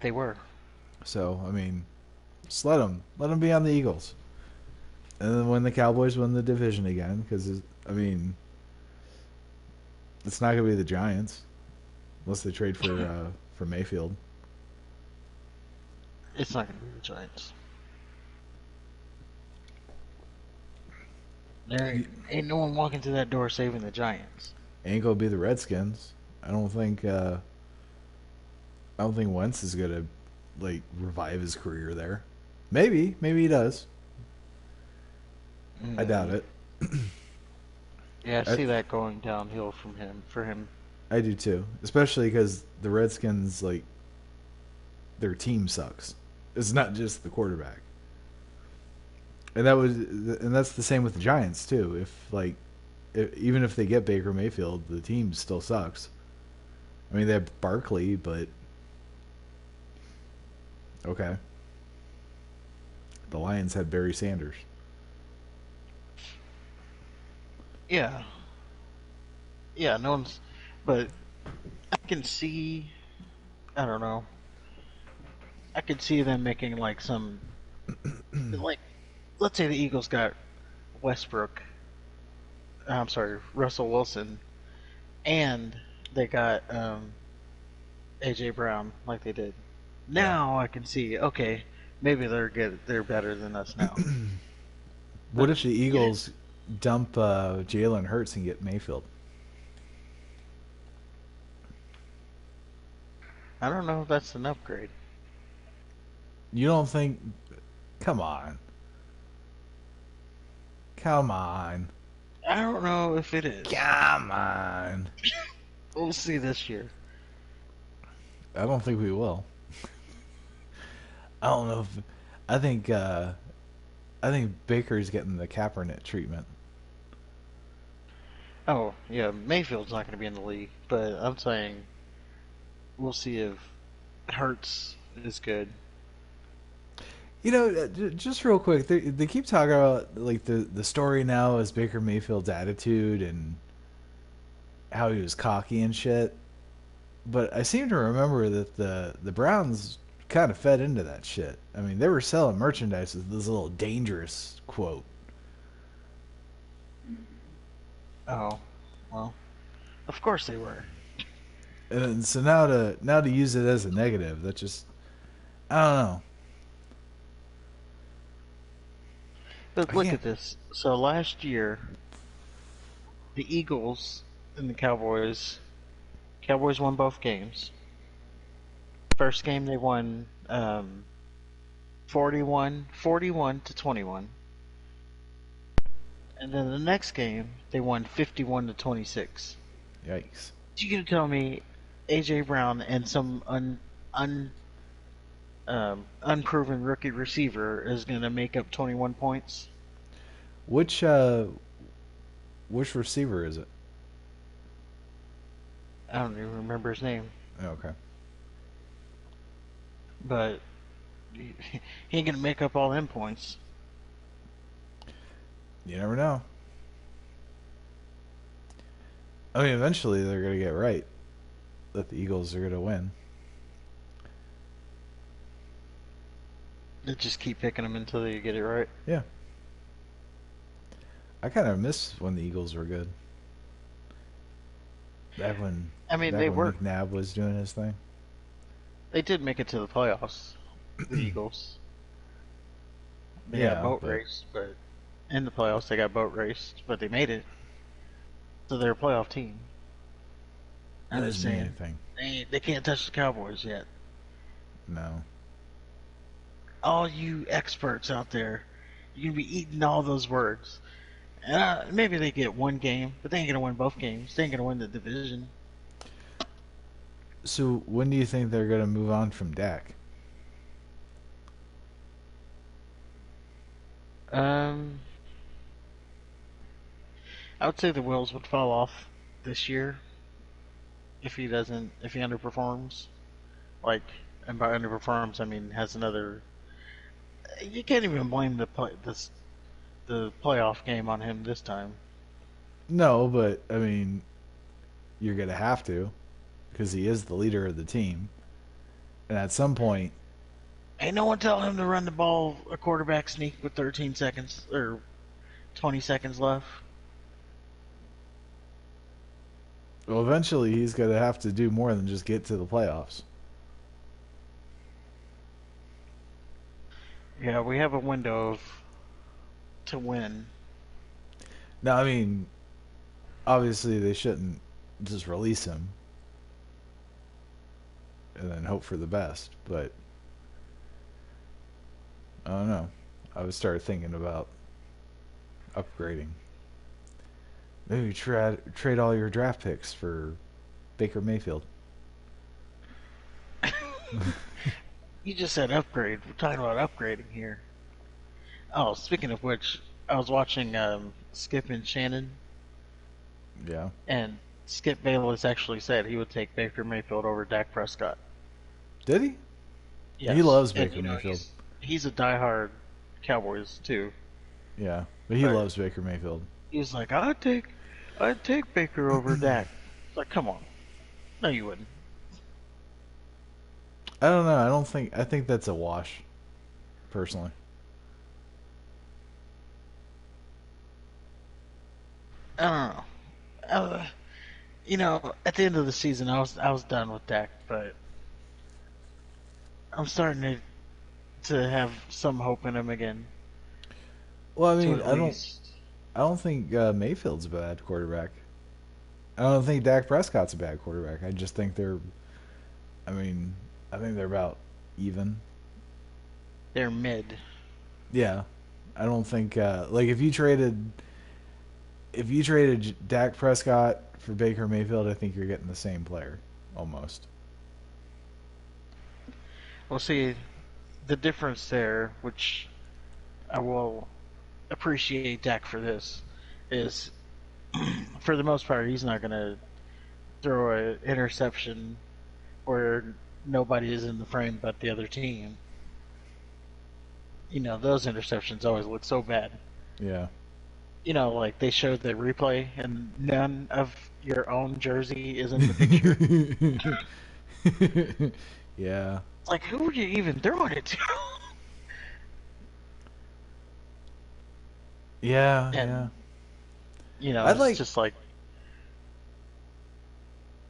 They were.
So I mean, just let them be on the Eagles, and then when the Cowboys win the division again, because I mean, it's not gonna be the Giants. unless they trade for Mayfield.
It's not going to be the Giants. There ain't no one walking through that door saving the Giants.
Ain't gonna be the Redskins. I don't think. I don't think Wentz is gonna like revive his career there. Maybe he does. I doubt it.
Yeah, I
I
see that going downhill from him for him.
I do too, especially because the Redskins like their team sucks. It's not just the quarterback, and that's the same with the Giants too. Even if they get Baker Mayfield, the team still sucks. I mean, they have Barkley, but okay. The Lions had Barry Sanders.
Yeah, yeah, no one's. But I can see. I don't know. I could see them making like some like. Let's say the Eagles got Westbrook. I'm sorry, Russell Wilson, and they got AJ Brown like they did.
Yeah.
Now I can see. Okay, maybe they're good. They're better than us now.
What
But
if the Eagles dump Jalen Hurts and get Mayfield?
I don't know if that's an upgrade.
You don't think? Come on, come on,
I don't know if it is.
come on.
We'll see this year.
I don't think we will. I don't know if. I think. I think Baker's getting the Kaepernick treatment.
Oh yeah, Mayfield's not going to be in the league, but I'm saying we'll see if Hurts is good.
You know, just real quick, they keep talking about like the story now is Baker Mayfield's attitude and how he was cocky and shit. But I seem to remember that the Browns kind of fed into that shit. I mean, they were selling merchandise with this little dangerous quote.
Oh, well, of course they were.
And so now to use it as a negative, that just I don't know.
But
I
look
can't.
at this. So last year, the Eagles and the Cowboys won both games. First game they won 41 to 21. And then the next game they won 51 to 26.
Yikes.
You gonna tell me AJ Brown and some unproven rookie receiver is gonna make up 21 points?
Which uh which receiver is it?
I don't even remember his name,
Oh, okay.
but he ain't gonna make up all them points.
You never know. I mean, eventually they're gonna get right that the Eagles are gonna win.
They just keep picking them until they get it right.
Yeah. I kind of miss when the Eagles were good. Back when
I mean,
back
they
when
were.
McNabb was doing his thing.
They did make it to the playoffs. The Eagles. They got
Yeah,
boat
but
raced, but in the playoffs they got boat raced, but they made it. So they're a playoff team.
that
I'm just
doesn't mean
saying
anything.
they can't touch the Cowboys yet.
No.
All you experts out there, you can be eating all those words. And maybe they get one game, but they ain't gonna win both games. They ain't gonna win the division.
So when do you think they're gonna move on from Dak?
Um, I would say the wheels would fall off this year if he underperforms. Like, and by underperforms I mean has another. You can't even blame the playoff game on him this time.
No, but I mean, you're gonna have to because he is the leader of the team, and at some point,
Ain't no one tell him to run the ball a quarterback sneak with 13 seconds or 20 seconds left.
Well, eventually he's going to have to do more than just get to the playoffs.
Yeah, we have a window to win.
Now, I mean, obviously they shouldn't just release him and then hope for the best, but I don't know. I would start thinking about upgrading. Maybe trade all your draft picks for Baker Mayfield.
You just said upgrade. We're talking about upgrading here. Oh, speaking of which, I was watching Skip and Shannon,
Yeah.
and Skip Bayless actually said he would take Baker Mayfield over Dak Prescott.
Did he? He
Yes,
loves
and
Baker Mayfield.
he's a diehard Cowboys too.
Yeah, but he
But
loves Baker Mayfield.
he was like, I'd take Baker over Dak. It's like, come on, no, you wouldn't.
I don't know. I think that's a wash, personally.
I don't know. At the end of the season, I was done with Dak, but I'm starting to have some hope in him again.
Well, I
To
mean,
at least,
I don't think Mayfield's a bad quarterback. I don't think Dak Prescott's a bad quarterback. I just think they're. I mean, I think they're about even.
they're mid.
Yeah, I don't think like if you traded Dak Prescott for Baker Mayfield, I think you're getting the same player almost.
Well, see, the difference there, which I will appreciate Dak for this, is for the most part he's not going to throw an interception where nobody is in the frame but the other team. Those interceptions always look so bad.
Yeah.
Like they showed the replay and none of your own jersey is in the picture.
Yeah.
It's like, who were you even throwing it to?
Yeah. Yeah.
And,
I'd
it's
like
just like,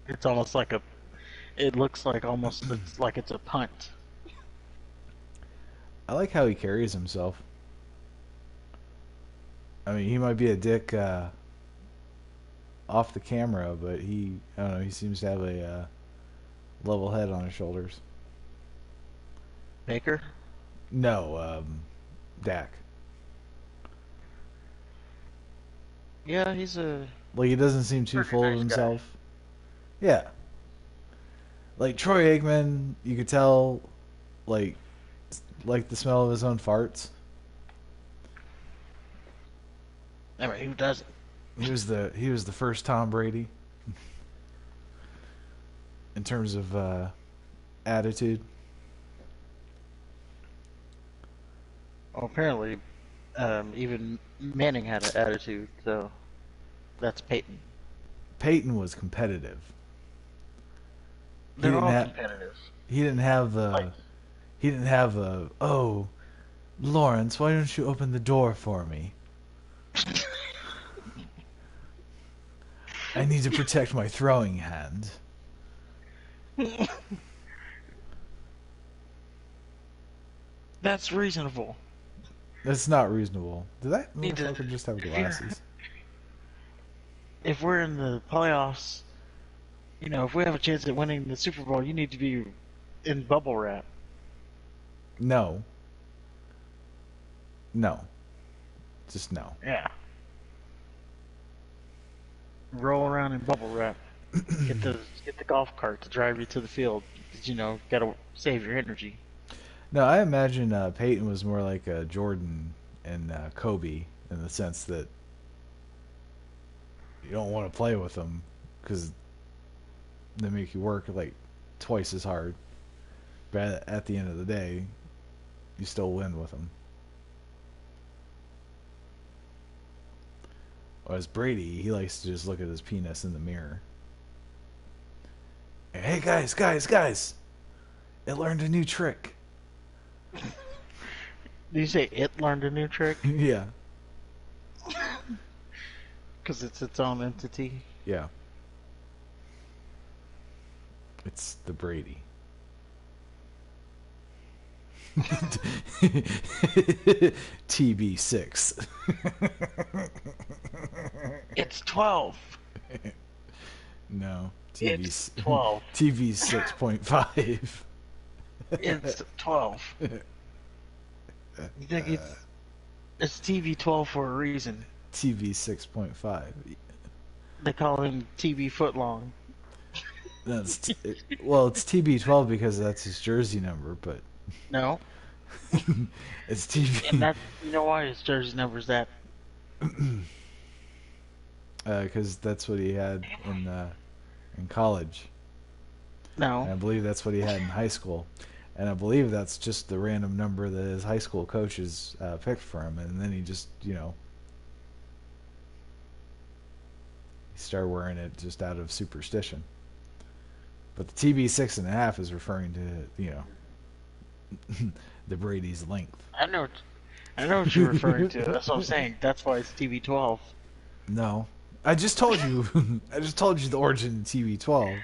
it's almost like it looks like almost it's like it's a punt.
I like how he carries himself. I mean, he might be a dick off the camera, but I don't know, he seems to have a level head on his shoulders.
Baker?
No, Dak.
Yeah, he's a
Like, he doesn't seem too
pretty
full of
nice guy.
himself. Yeah. Like, Troy Aikman, you could tell, like, the smell of his own farts.
I mean, who doesn't?
He was the first Tom Brady in terms of attitude.
Well, apparently, even Manning had an attitude, so that's Peyton.
Peyton was competitive. He
They're
didn't
all
have
competitive.
he didn't have
Like,
the he didn't have the oh Lawrence, why don't you open the door for me? I need to protect my throwing hand.
that's reasonable.
That's not reasonable. Did that
Need to,
motherfucker just have
if you're,
glasses?
if we're in the playoffs, if we have a chance at winning the Super Bowl, you need to be in bubble wrap.
No. No. Just no.
Yeah. Roll around in bubble wrap. Get the golf cart to drive you to the field. 'Cause, gotta save your energy.
No, I imagine Peyton was more like Jordan and Kobe in the sense that you don't want to play with them because they make you work like twice as hard. But at the end of the day, you still win with them. Whereas Brady, he likes to just look at his penis in the mirror. Hey guys, guys, guys! It learned a new trick.
Did you say it learned a new trick?
Yeah,
Because it's its own entity.
yeah. It's the Brady. TB6.
It's 12.
No,
It's 12.
TV 6.5.
It's 12. You think it's TV 12 for a reason?
TV 6.5.
They call him TV Footlong.
That's well, it's TB12 because that's his jersey number, but
No,
it's
and
TV
that you know why his jersey number's that?
because that's what he had in college, and
No,
I believe that's what he had in high school, and I believe that's just the random number that his high school coaches picked for him, and then he just he started wearing it just out of superstition. But the TB 6.5 is referring to the Brady's length.
I know, I know what you're referring to. That's what I'm saying. That's why it's TV 12.
No, I just told you. I just told you the origin of TB12.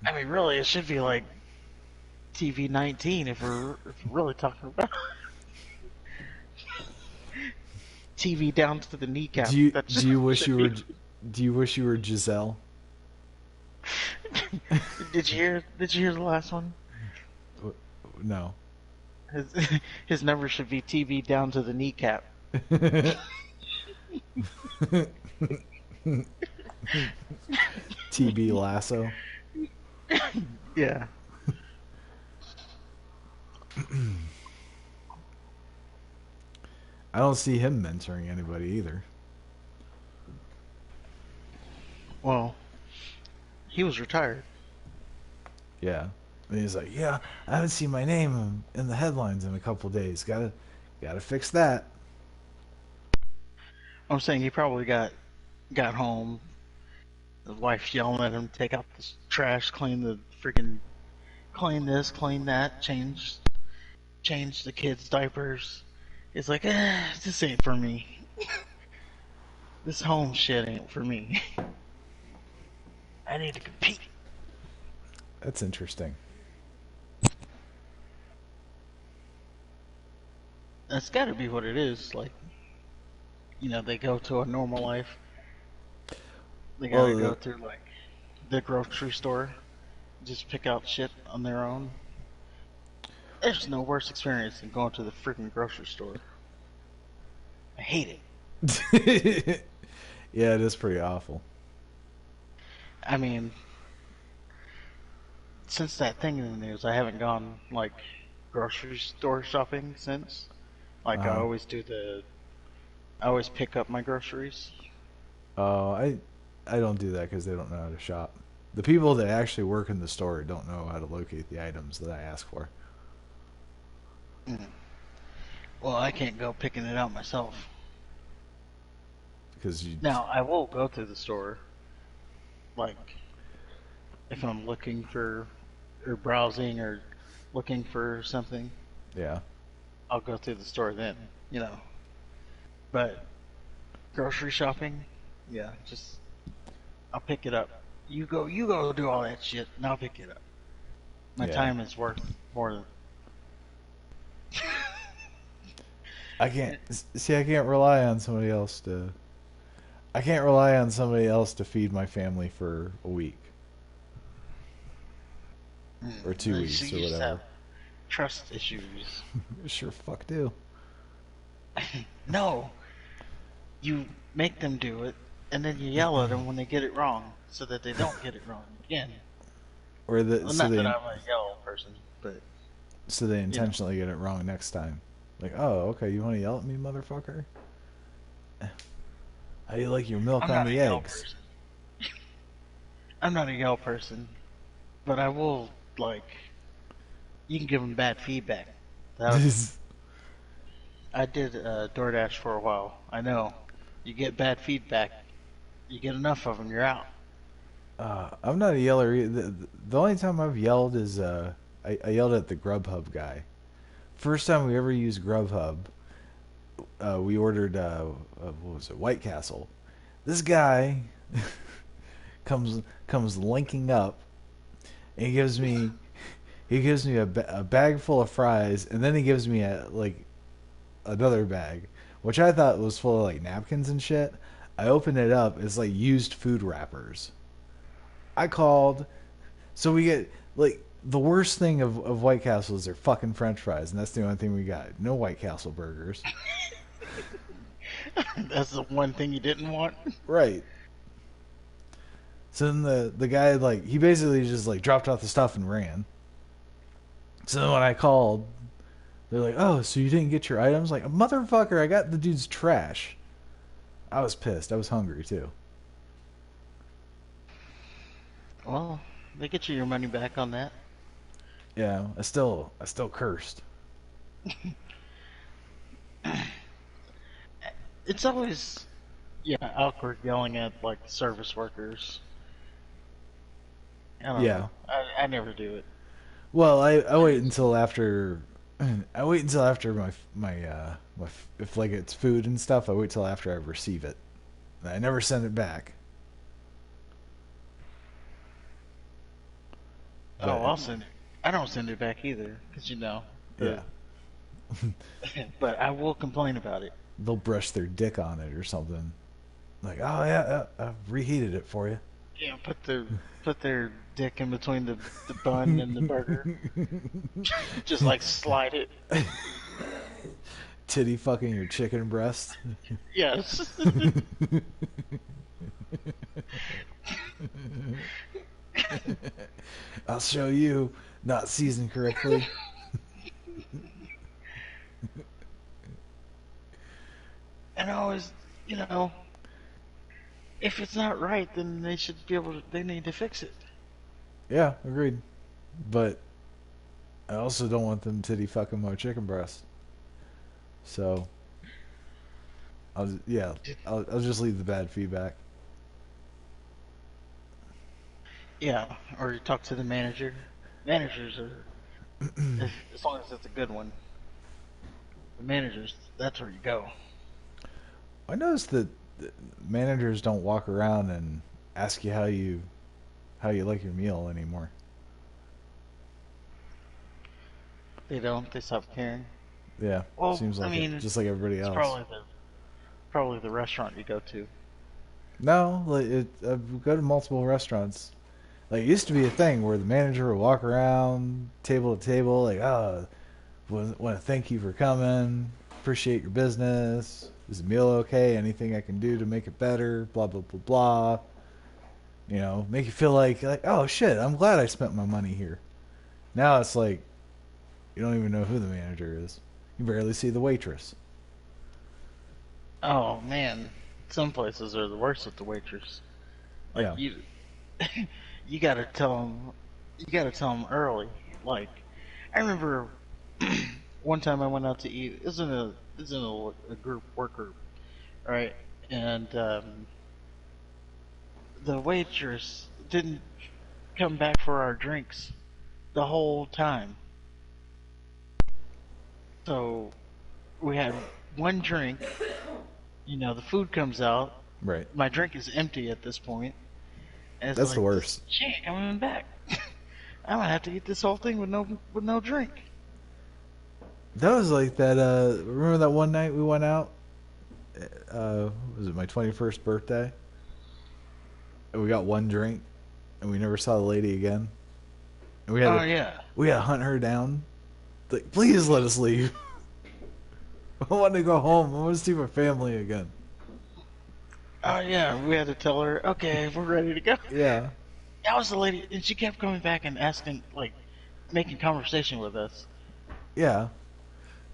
I mean, really, it should be like TV 19 if we're really talking about TV down to the kneecap.
Do you
That
do you wish
should
you
be.
were do you wish you were Giselle?
Did you hear the last one?
No.
His his number should be TV down to the kneecap.
TB Lasso.
Yeah.
I don't see him mentoring anybody either.
Well, he was retired.
Yeah. And he's like, yeah, I haven't seen my name in the headlines in a couple days. Gotta fix that.
I'm saying he probably got home. His wife yelling at him, take out the trash, clean this, clean that, change the kids' diapers. It's like, this ain't for me. This home shit ain't for me. I need to compete.
That's interesting.
That's got to be what it is. Like, they go to a normal life. They gotta
Well,
go through like the grocery store, just pick out shit on their own. There's no worse experience than going to the freaking grocery store. I hate it.
yeah, it is pretty awful.
I mean, since that thing in the news, I haven't gone like grocery store shopping since. Like
Uh-huh.
I always pick up my groceries.
Oh, I don't do that because they don't know how to shop. The people that actually work in the store don't know how to locate the items that I ask for.
Mm. Well, I can't go picking it out myself.
Because you,
Now, I will go to the store, like, if I'm looking for, or browsing, or looking for something,
yeah,
I'll go to the store then. But grocery shopping, yeah, just, I'll pick it up. You go do all that shit, and I'll pick it up. My
yeah.
time is worth more than.
I can't see. I can't rely on somebody else to. I can't rely on somebody else to feed my family for a week or 2 weeks
So
or
you just have
whatever.
trust issues.
Sure, fuck do.
No, you make them do it, and then you yell at them when they get it wrong, so that they don't get it wrong again.
Or
Well, not that I'm a yell person, but
so they intentionally get it wrong next time. Like, oh, okay, you want to yell at me, motherfucker? How do you like your milk
I'm
on
not a
the
yell
eggs?
person. I'm not a yell person, but I will you can give them bad feedback. I did DoorDash for a while. I know. You get bad feedback. You get enough of them, you're out.
I'm not a yeller. The only time I've yelled is I yelled at the Grubhub guy. First time we ever used Grubhub, we ordered what was it, White Castle. This guy comes linking up, And he gives me a bag full of fries, and then he gives me another bag, which I thought was full of like napkins and shit. I opened it up. It's like used food wrappers. I called, so we get like the worst thing of White Castle is their fucking French fries, and that's the only thing we got. No White Castle burgers.
That's the one thing you didn't want.
Right. So then the guy like he basically just like dropped off the stuff and ran. So then when I called, they're like, "Oh, so you didn't get your items?" Like, motherfucker, I got the dude's trash. I was pissed. I was hungry too.
Well, they get you your money back on that.
Yeah, I still cursed.
It's always awkward yelling at like service workers. I don't
Yeah.
know. I never do it.
Well, I wait until after. I wait until after my if like it's food and stuff. I wait till after I receive it. I never send it back.
Oh,
But
I'll send it. I don't send it back either, because
yeah,
the. But I will complain about it.
they'll brush their dick on it or something. Like, oh yeah, I've reheated it for you.
Yeah, put their dick in between the bun and the burger. Just like slide it.
Titty fucking your chicken breast.
Yes.
I'll show you. Not seasoned correctly.
And I always, you know, if it's not right, then they should be able to. They need to fix it.
Yeah, agreed. But I also don't want them titty fucking my chicken breast. So yeah, I'll just leave the bad feedback.
Yeah, or you talk to the manager. Managers are, as long as it's a good one. The managers, that's where you go.
I noticed that managers don't walk around and ask you how you like your meal anymore.
They don't. They stop caring.
Yeah,
Well,
seems
I
like it,
mean,
just like everybody
it's
else.
probably the restaurant you go to.
No, I go to multiple restaurants. Like it used to be a thing where the manager would walk around table to table, like, oh, want to thank you for coming, appreciate your business. Is the meal okay? Anything I can do to make it better? Blah blah blah blah. You know, make you feel like oh shit, I'm glad I spent my money here. Now it's like you don't even know who the manager is. You barely see the waitress.
Oh man, some places are the worst with the waitress. Like
Yeah.
you gotta tell them, you gotta tell them early. Like I remember one time I went out to eat. It was in a group work group, right? And the waitress didn't come back for our drinks the whole time. So we had one drink. The food comes out.
Right.
My drink is empty at this point, and it's
That's the
like,
worst.
she ain't coming back. I'm gonna have to eat this whole thing with no drink.
That was like that. Remember that one night we went out? Was it my 21st birthday? And we got one drink, and we never saw the lady again. And
Oh yeah.
we had to hunt her down. Like, please let us leave. I want to go home. I want to see my family again.
Oh yeah. We had to tell her, okay, we're ready to go.
Yeah.
That was the lady, and she kept coming back and asking, like, making conversation with us,
Yeah.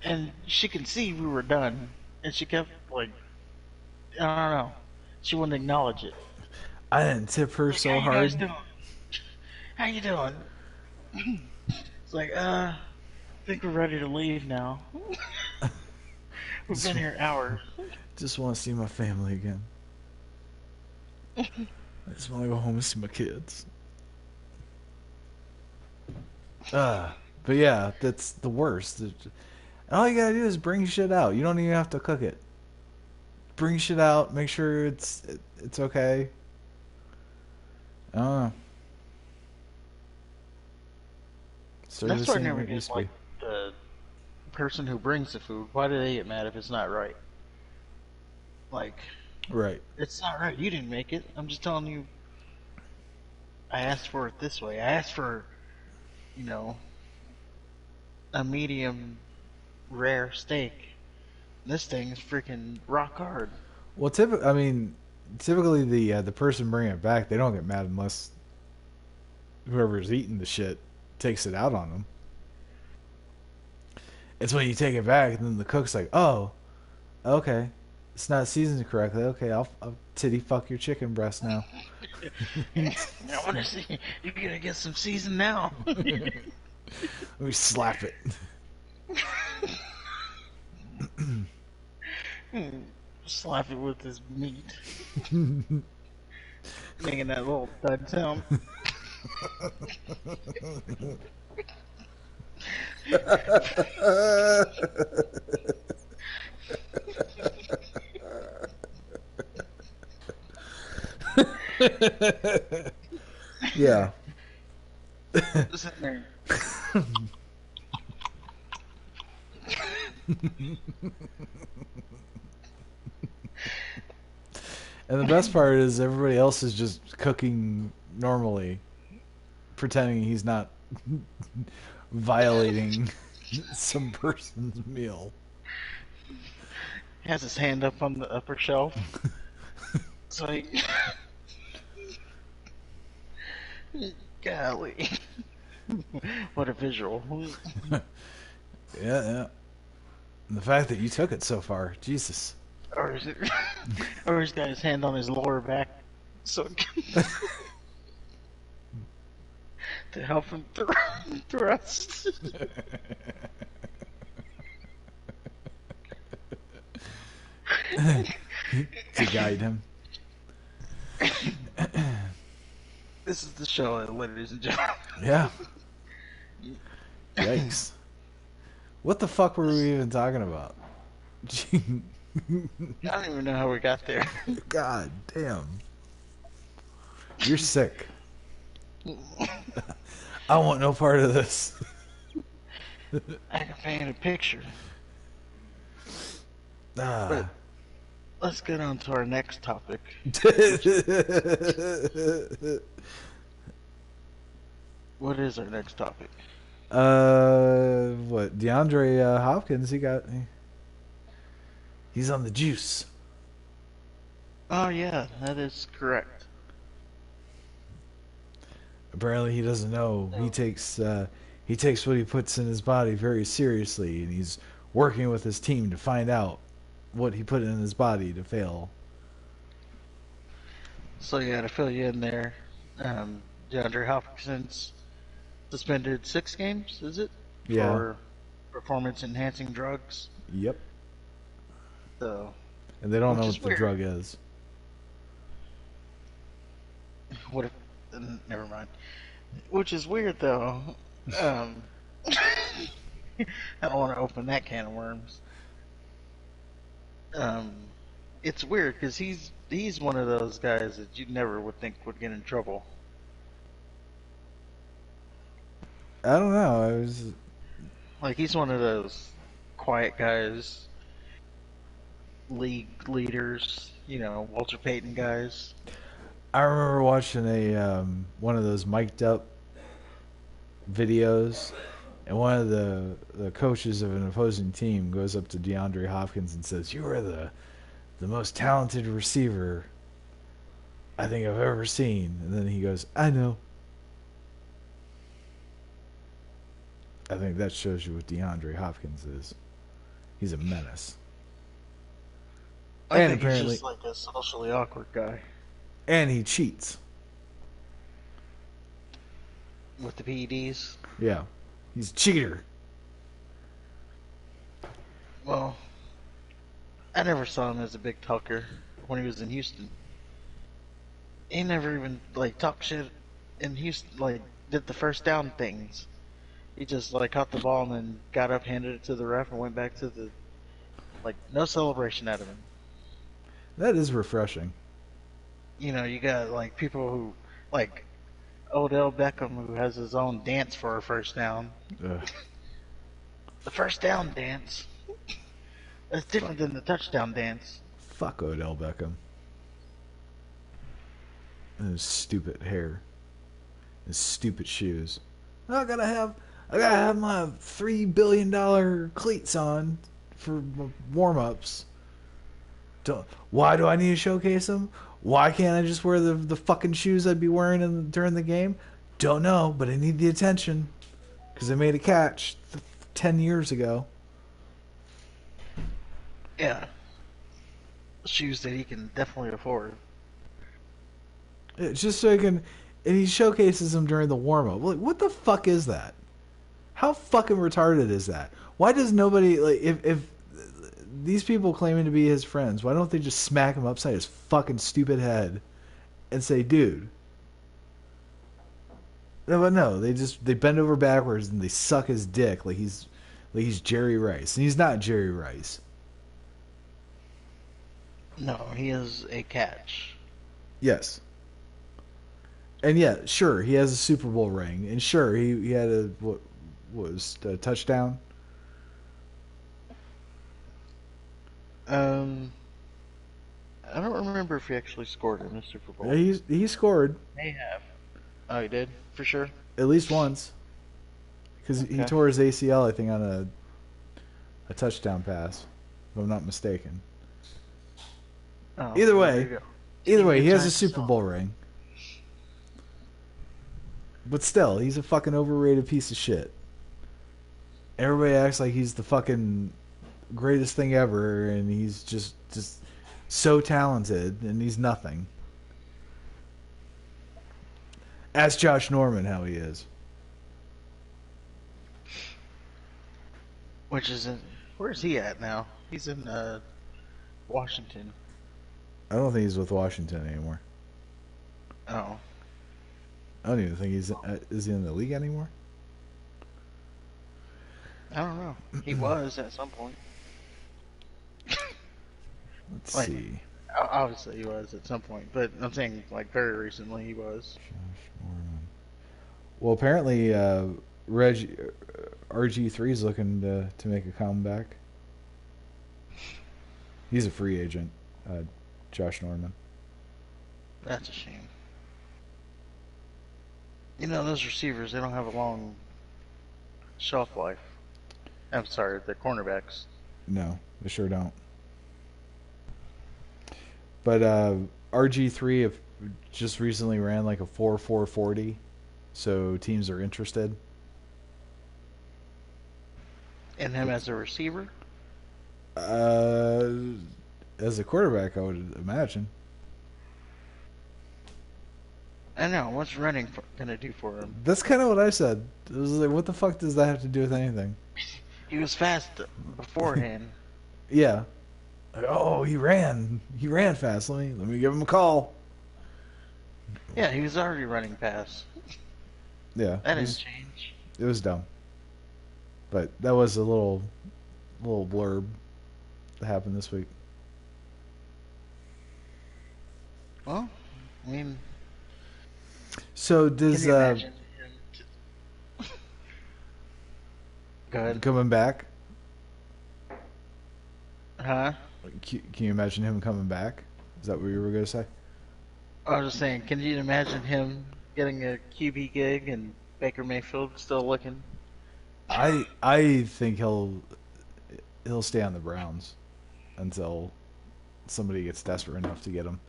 and she could see we were done, and she kept like, I don't know, she wouldn't acknowledge it.
I didn't tip her
Like, how
so
you guys
hard.
doing? How you doing? It's like, I think we're ready to leave now. We've
Just,
been here hours.
just want to see my family again. I just want to go home and see my kids. But yeah, that's the worst. All you gotta do is bring shit out. You don't even have to cook it. Bring shit out. Make sure it's okay. I don't know. Serve the
That's why I
same way
never
it
get
used to
like
be.
the person who brings the food. Why do they get mad if it's not right? Like,
Right.
it's not right. You didn't make it. I'm just telling you. I asked for it this way. I asked for, you know, a medium rare steak. This thing is freaking rock hard.
Well, typically the person bringing it back, they don't get mad unless whoever's eating the shit takes it out on them. It's when you take it back and then the cook's like, "Oh, okay, it's not seasoned correctly. Okay, I'll titty fuck your chicken breast now."
I want to see. You're gonna get some season now.
Let me slap it.
Slap it with this meat, making that little thud sound.
Yeah.
Sitting there.
And the best part is everybody else is just cooking normally, pretending he's not violating some person's meal.
He has his hand up on the upper shelf. So golly. What a visual.
Yeah. And the fact that you took it so far, Jesus.
Or is it or he's got his hand on his lower back so to help him thrust.
To guide him.
This is the show, ladies and gentlemen.
Yeah. Yikes. What the fuck were we even talking about?
I don't even know how we got there.
God damn. You're sick. I want no part of this.
I can paint a picture.
Ah.
But let's get on to our next topic. What is our next topic?
What? Deandre Hopkins, he's on the juice.
Oh yeah, that is correct.
Apparently he doesn't know. He takes what he puts in his body very seriously, and he's working with his team to find out what he put in his body to fail.
So yeah, to fill you in there, DeAndre Hopkins suspended 6 games, is it?
Yeah.
For performance enhancing drugs.
Yep.
So
And they don't know
Which
what
is
the
weird.
drug is.
what if never mind. Which is weird though. I don't want to open that can of worms. It's weird because he's one of those guys that you never would think would get in trouble.
I don't know. I was
Like he's one of those quiet guys, league leaders, Walter Payton guys.
I remember watching a one of those mic'd up videos, and one of the coaches of an opposing team goes up to DeAndre Hopkins and says, "You are the most talented receiver I think I've ever seen." And then he goes, "I know." I think that shows you what DeAndre Hopkins is. He's a menace.
I
And
think
apparently-
he's just like a socially awkward guy
And he cheats.
with the PEDs.
Yeah. He's a cheater.
Well, I never saw him as a big talker when he was in Houston. He never even talked shit in Houston. Did the first down things. He just caught the ball and then got up, handed it to the ref, and went back to the no celebration out of him.
That is refreshing.
You got people who Odell Beckham, who has his own dance for a first down.
Ugh,
The first down dance. That's
fuck,
different than the touchdown dance.
fuck Odell Beckham and his stupid hair, his stupid shoes. I gotta have my $3 billion cleats on for warm ups. Why do I need to showcase them? Why can't I just wear the fucking shoes I'd be wearing during the game? Don't know, but I need the attention because I made a catch 10 years ago.
Yeah, shoes that he can definitely afford.
It's just so I can. And he showcases them during the warm up. Like, what the fuck is that? How fucking retarded is that? Why does nobody like if these people claiming to be his friends? Why don't they just smack him upside his fucking stupid head and say, "Dude"? No, but no, they bend over backwards and they suck his dick like he's Jerry Rice, and he's not Jerry Rice.
No, he is a catch.
Yes, and yeah, sure, he has a Super Bowl ring, and sure, he had what was a touchdown.
Um, I don't remember if he actually scored in the Super Bowl.
He scored
May have. Oh, he did for sure.
at least once because he
Okay.
tore his ACL, I think, on a touchdown pass, if I'm not mistaken.
Oh,
Either
well, there
way,
you go.
either
Didn't
way,
get
he has
time
a
to
Super Bowl
celebrate.
ring, but still, he's a fucking overrated piece of shit. Everybody acts like he's the fucking greatest thing ever, and he's just so talented, and he's nothing. Ask Josh Norman how he is.
Which is in, where's he at now? He's in Washington.
I don't think he's with Washington anymore.
Oh,
I don't even think is he in the league anymore?
I don't know. He was at some point.
Let's
Like,
see.
obviously he was at some point, but I'm saying like very recently he was.
Josh Norman. Well, apparently, RG3 is looking to make a comeback. He's a free agent, Josh Norman.
That's a shame. You know, those receivers, they don't have a long shelf life. I'm sorry, the cornerbacks.
No, they sure don't. But RG3 have just recently ran like a 4.440, so teams are interested.
And him as a receiver?
Uh, as a quarterback, I would imagine.
I know, what's running gonna do for him?
That's kind of what I said. It was like, what the fuck does that have to do with anything?
He was fast beforehand.
Yeah. Like, oh, he ran. He ran fast. Let me give him a call.
Yeah, he was already running past.
Yeah,
That didn't change.
it was dumb. But that was a little blurb that happened this week.
Well, I mean,
So
can
does
you imagine him? Go ahead.
coming back?
Huh?
Can you imagine him coming back? Is that what you were gonna say?
I was just saying, can you imagine him getting a QB gig and Baker Mayfield still looking?
I think he'll stay on the Browns until somebody gets desperate enough to get him,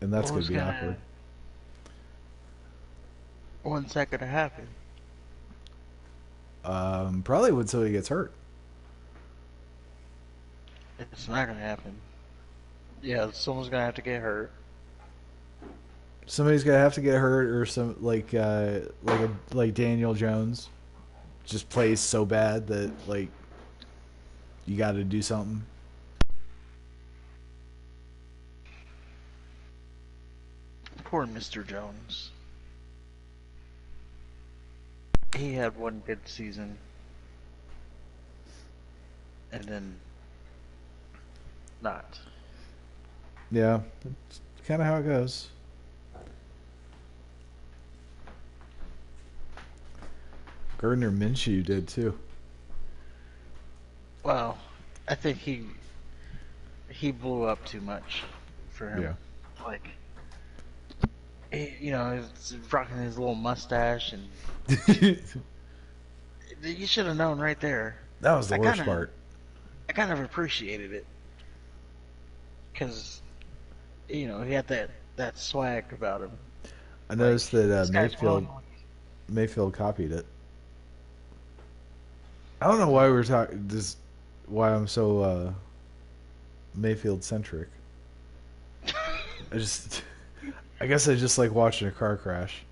and that's
What
gonna
was
be awkward.
when's that gonna happen?
Probably until he gets hurt.
It's not gonna happen. Yeah, someone's gonna have to get hurt.
Somebody's gonna have to get hurt, or some like Daniel Jones just plays so bad that like you got to do something.
Poor Mr. Jones. He had one good season, and then not.
Yeah, it's kind of how it goes. Gardner Minshew did too.
Well, I think he blew up too much for
Yeah.
him. Like, he's rocking his little mustache, and
That
you should have known right there.
was the
I kind
worst
of,
part.
I kind of appreciated it because he had that swag about him.
I
Like,
noticed that
this guy's willing.
Mayfield copied it. I don't know why we're talking this. Why I'm so Mayfield centric. I just, I guess I just like watching a car crash.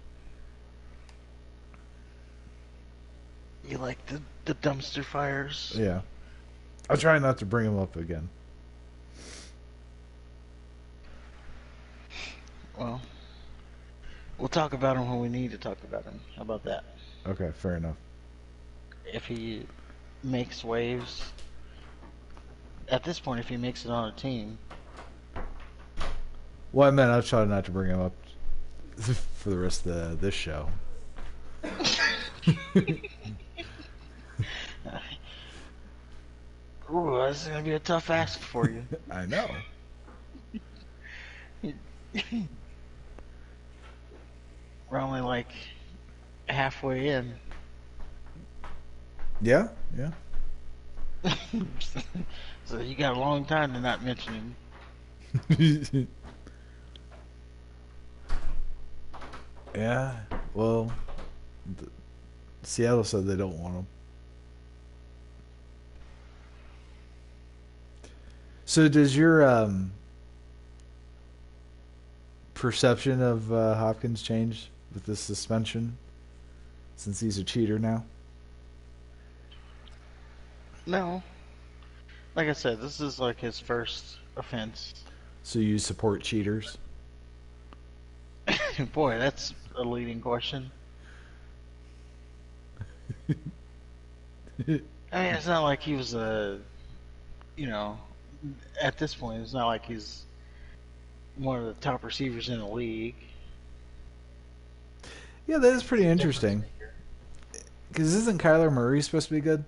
You like the dumpster fires?
Yeah, I'll try not to bring him up again.
Well, we'll talk about him when we need to talk about him. How about that?
Okay, fair enough.
If he makes waves, at this point, if he makes it on a team,
Well, I meant I'll try not to bring him up for the rest of this show.
ooh, this is gonna be a tough ask for you.
I know.
We're only like halfway in.
Yeah, yeah.
So you got a long time to not mention him.
Yeah. Well, Seattle said they don't want him. So does your perception of Hopkins change with this suspension since he's a cheater now?
No, like I said, this is like his first offense.
So you support cheaters?
Boy, that's a leading question. I mean, it's not like he was you know, at this point, it's not like he's one of the top receivers in the league.
Yeah, that is pretty
It's a difference
interesting.
maker.
Because isn't Kyler Murray supposed to be good?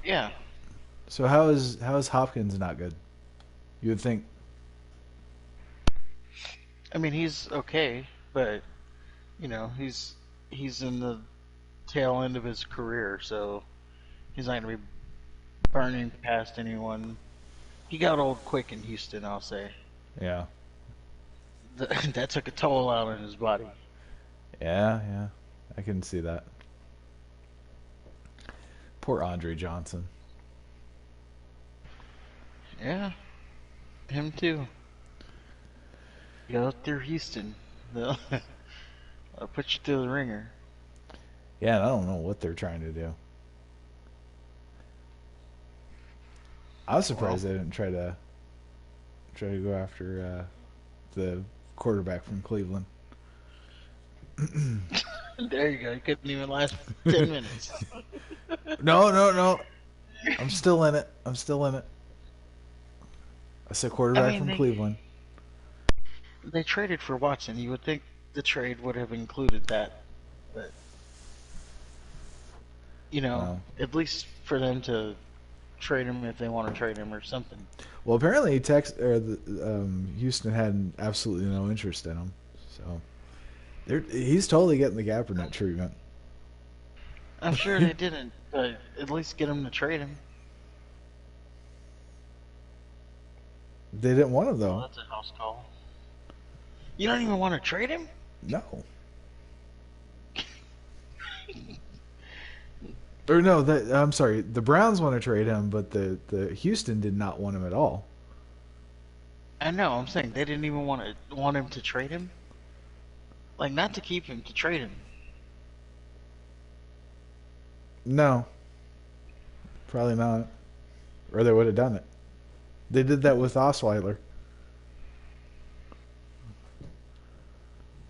Yeah,
So how is Hopkins not good? You would think.
I mean he's okay, but he's in the tail end of his career, so he's not gonna be burning past anyone. He got old quick in Houston, I'll say.
Yeah.
That took a toll out on his body.
Yeah, yeah. I can see that. Poor Andre Johnson.
Yeah, him too. Go through Houston. They'll I'll put you through the ringer.
Yeah, and I don't know what they're trying to do. I was
Well,
surprised they didn't try to go after the quarterback from Cleveland.
there you go. You couldn't even last 10 minutes.
No, no, no. I'm still in it. I'm still in it. I said
I
quarterback
mean,
from
they
Cleveland.
they traded for Watson. You would think the trade would have included that, but
Well,
at least for them to trade him if they want to trade him or something.
well, apparently Houston had absolutely no interest in him. So he's totally getting the Kaepernick treatment.
I'm sure they didn't, but at least get him to trade him.
They didn't want him
Oh,
though.
that's a house call. You don't even want to trade him?
No. Or no, I'm sorry. The Browns want to trade him, but the Houston did not want him at all.
I know. I'm saying they didn't even want him to trade him. Like not to keep him, to trade him.
No, probably not. Or they would have done it. They did that with Osweiler.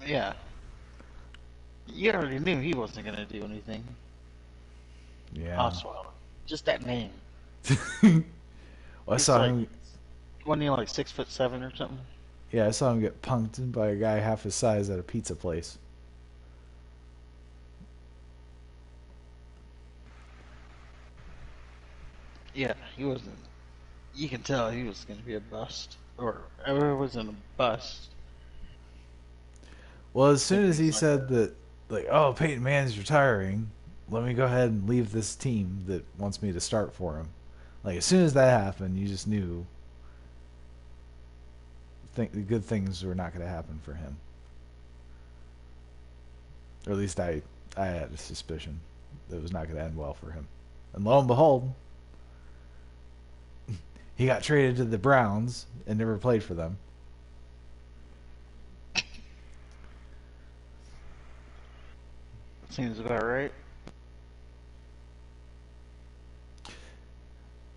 Yeah. You already knew he wasn't gonna do anything.
Yeah.
Osweiler. Just that name.
Well, I
It's
saw
like
him.
Wasn't he like 6'7" or something?
Yeah, I saw him get punked by a guy half his size at a pizza place.
Yeah, he wasn't. You can tell he was going to be a bust, or it wasn't a bust.
Well, as
If
soon as
he's
he
like
said
a
that, like, oh, Peyton Manning's retiring, let me go ahead and leave this team that wants me to start for him. Like, as soon as that happened, you just knew good things were not going to happen for him. Or at least I had a suspicion that it was not going to end well for him. And lo and behold, he got traded to the Browns and never played for them.
seems about right.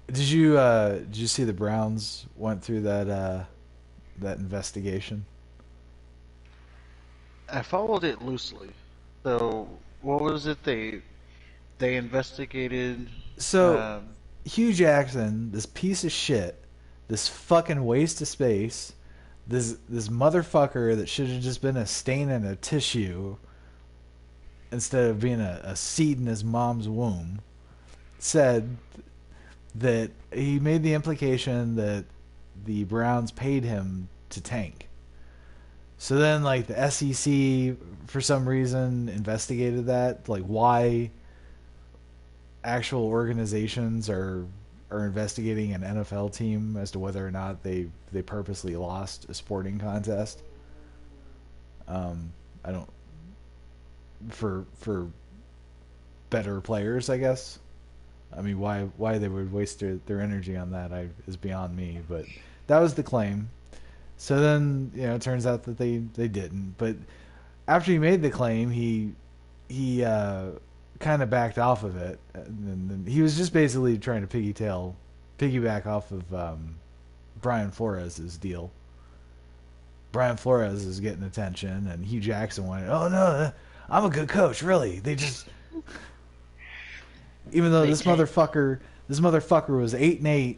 Did you see the Browns went through that investigation?
I followed it loosely. So what was it they investigated?
So
Um,
Hugh Jackson, this piece of shit, this fucking waste of space, this motherfucker that should have just been a stain in a tissue instead of being a seed in his mom's womb, said that he made the implication that the Browns paid him to tank. So then, like, the SEC, for some reason, investigated that. Like, why actual organizations are investigating an NFL team as to whether or not they purposely lost a sporting contest. I don't for better players, I guess. I mean, why they would waste their energy on that is beyond me. But that was the claim. So then, it turns out that they didn't. But after he made the claim, he kind of backed off of it, and then he was just basically trying to piggyback off of Brian Flores' deal. Brian Flores is getting attention, and Hugh Jackson went, "Oh no, I'm a good coach, really." They just, even though
they
this
tanked.
motherfucker was 8-8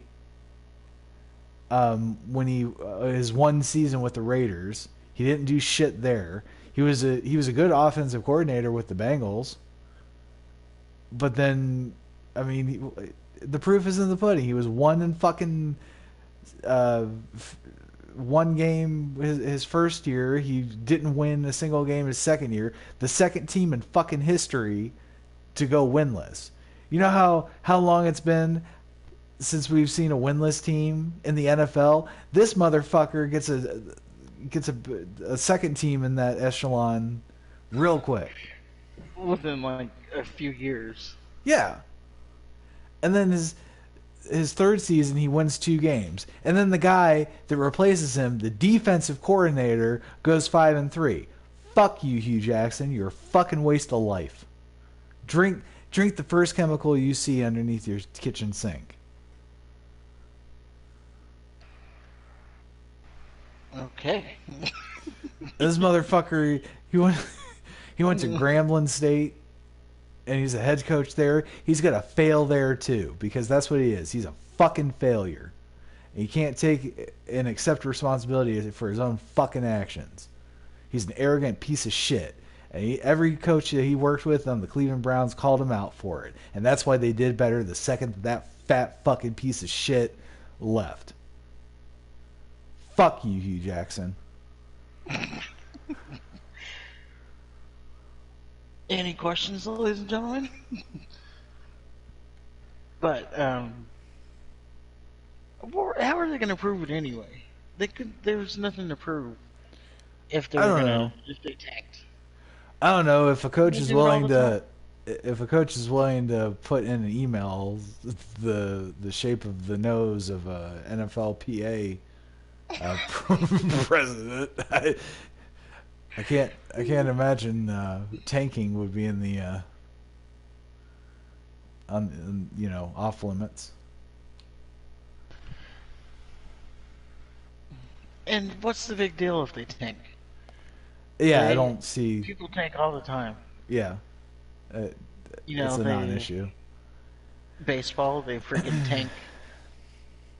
when his one season with the Raiders, he didn't do shit there. He was a good offensive coordinator with the Bengals, but then, I mean, the proof is in the pudding. He was one in fucking uh, one game his first year. He didn't win a single game his second year. The second team in fucking history to go winless. You know how long it's been since we've seen a winless team in the NFL? This motherfucker gets a second team in that echelon real quick.
Within like a few years.
Yeah. And then his third season he wins 2 games. And then the guy that replaces him, the defensive coordinator, goes 5-3. Fuck you, Hugh Jackson. You're a fucking waste of life. Drink the first chemical you see underneath your kitchen sink.
Okay.
This motherfucker, he went to Grambling State, and he's a head coach there. He's gonna fail there too, because that's what he is. He's a fucking failure. And he can't take and accept responsibility for his own fucking actions. He's an arrogant piece of shit. And every coach that he worked with on the Cleveland Browns called him out for it. And that's why they did better the second that fat fucking piece of shit left. Fuck you, Hugh Jackson.
Any questions, ladies and gentlemen? But how are they going to prove it anyway? There's nothing to prove if
I don't know.
if they tanked.
I don't know if a coach
They
is
do it all
willing
the time.
to put in an email the shape of the nose of a NFLPA president. I can't imagine tanking would be in the off limits.
And what's the big deal if they tank?
Yeah, I
They
don't see.
People tank all the time.
Yeah, uh,
You
it's
know,
a
they
non-issue.
baseball they freaking tank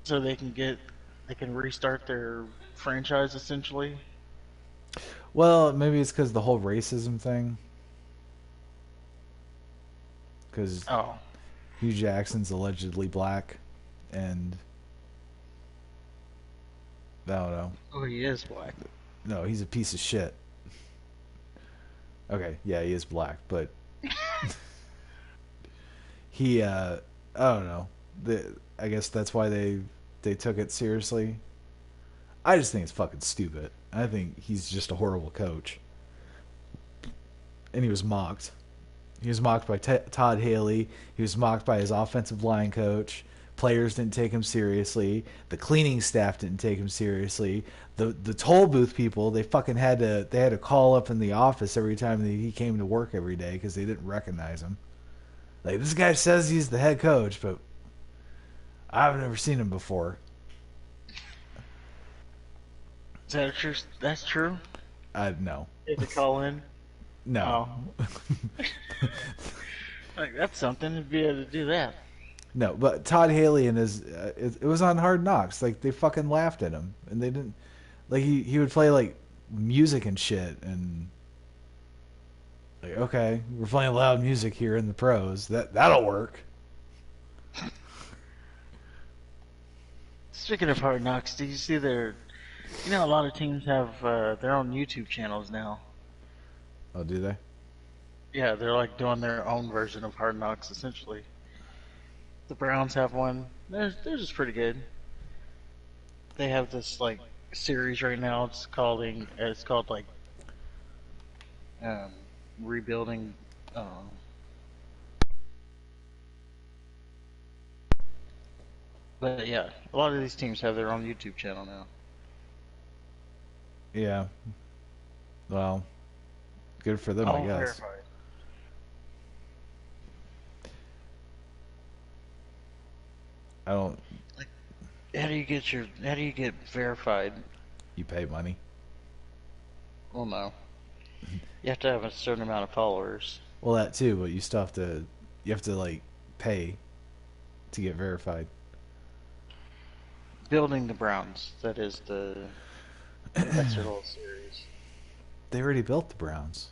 so they can get they can restart their franchise essentially.
Well, maybe it's because the whole racism thing. Because
Oh,
Hugh Jackson's allegedly black, and I don't know.
oh, he is black.
No, he's a piece of shit. Okay, yeah, he is black, but he, I don't know. I guess that's why they took it seriously. I just think it's fucking stupid. I think he's just a horrible coach, and he was mocked. He was mocked by Todd Haley. He was mocked by his offensive line coach. Players didn't take him seriously. The cleaning staff didn't take him seriously. The toll booth people, they had to call up in the office every time that he came to work every day because they didn't recognize him. Like, this guy says he's the head coach, but I've never seen him before.
Is that true? That's true.
I no.
If they call in,
No.
oh, like that's something to be able to do that.
No, but Todd Haley and his it was on Hard Knocks. Like, they fucking laughed at him, and they didn't like he would play like music and shit, and like, okay, we're playing loud music here in the pros. That'll work.
Speaking of Hard Knocks, did you see their? You know, a lot of teams have their own YouTube channels now.
Oh, do they?
Yeah, they're like doing their own version of Hard Knocks essentially. The Browns have one. They're just pretty good. They have this like series right now. It's called like um, rebuilding. Um, but yeah, a lot of these teams have their own YouTube channel now.
Yeah. Well, good for them, I
All
guess.
verified.
I don't.
Like, how do you get verified?
You pay money.
Well, no, you have to have a certain amount of followers.
Well, that too, but you still have to. You have to like pay to get verified.
Building the Browns. That is that's their little series.
They already built the Browns.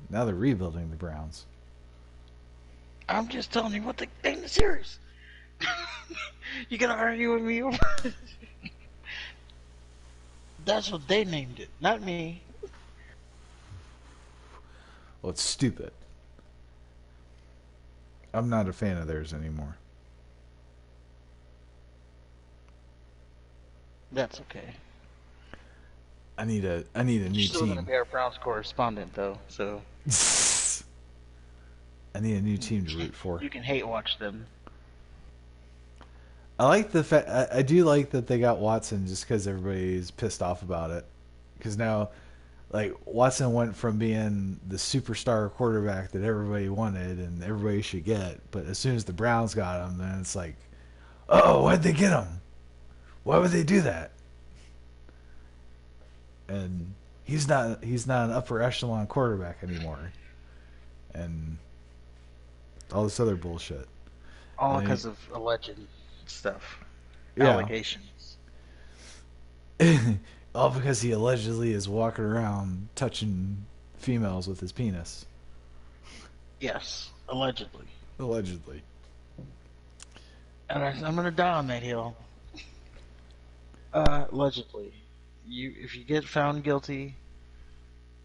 Now they're rebuilding the Browns.
I'm just telling you what they named the series. You gonna argue with me over? That's what they named it, not me.
Well, it's stupid. I'm not a fan of theirs anymore.
That's okay.
I need a
You're
new
still gonna
team.
be our Browns correspondent, though, so
I need a new team to root for.
you can hate watch them.
I like the fact. I do like that they got Watson just because everybody's pissed off about it. Because now, like, Watson went from being the superstar quarterback that everybody wanted and everybody should get, but as soon as the Browns got him, then it's like, oh, why'd they get him? Why would they do that? And he's not an upper echelon quarterback anymore, and all this other bullshit.
All
And
because of alleged stuff,
yeah,
allegations.
all because he allegedly is walking around touching females with his penis.
Yes, allegedly.
Allegedly.
And I'm gonna die on that hill. Allegedly. If you get found guilty,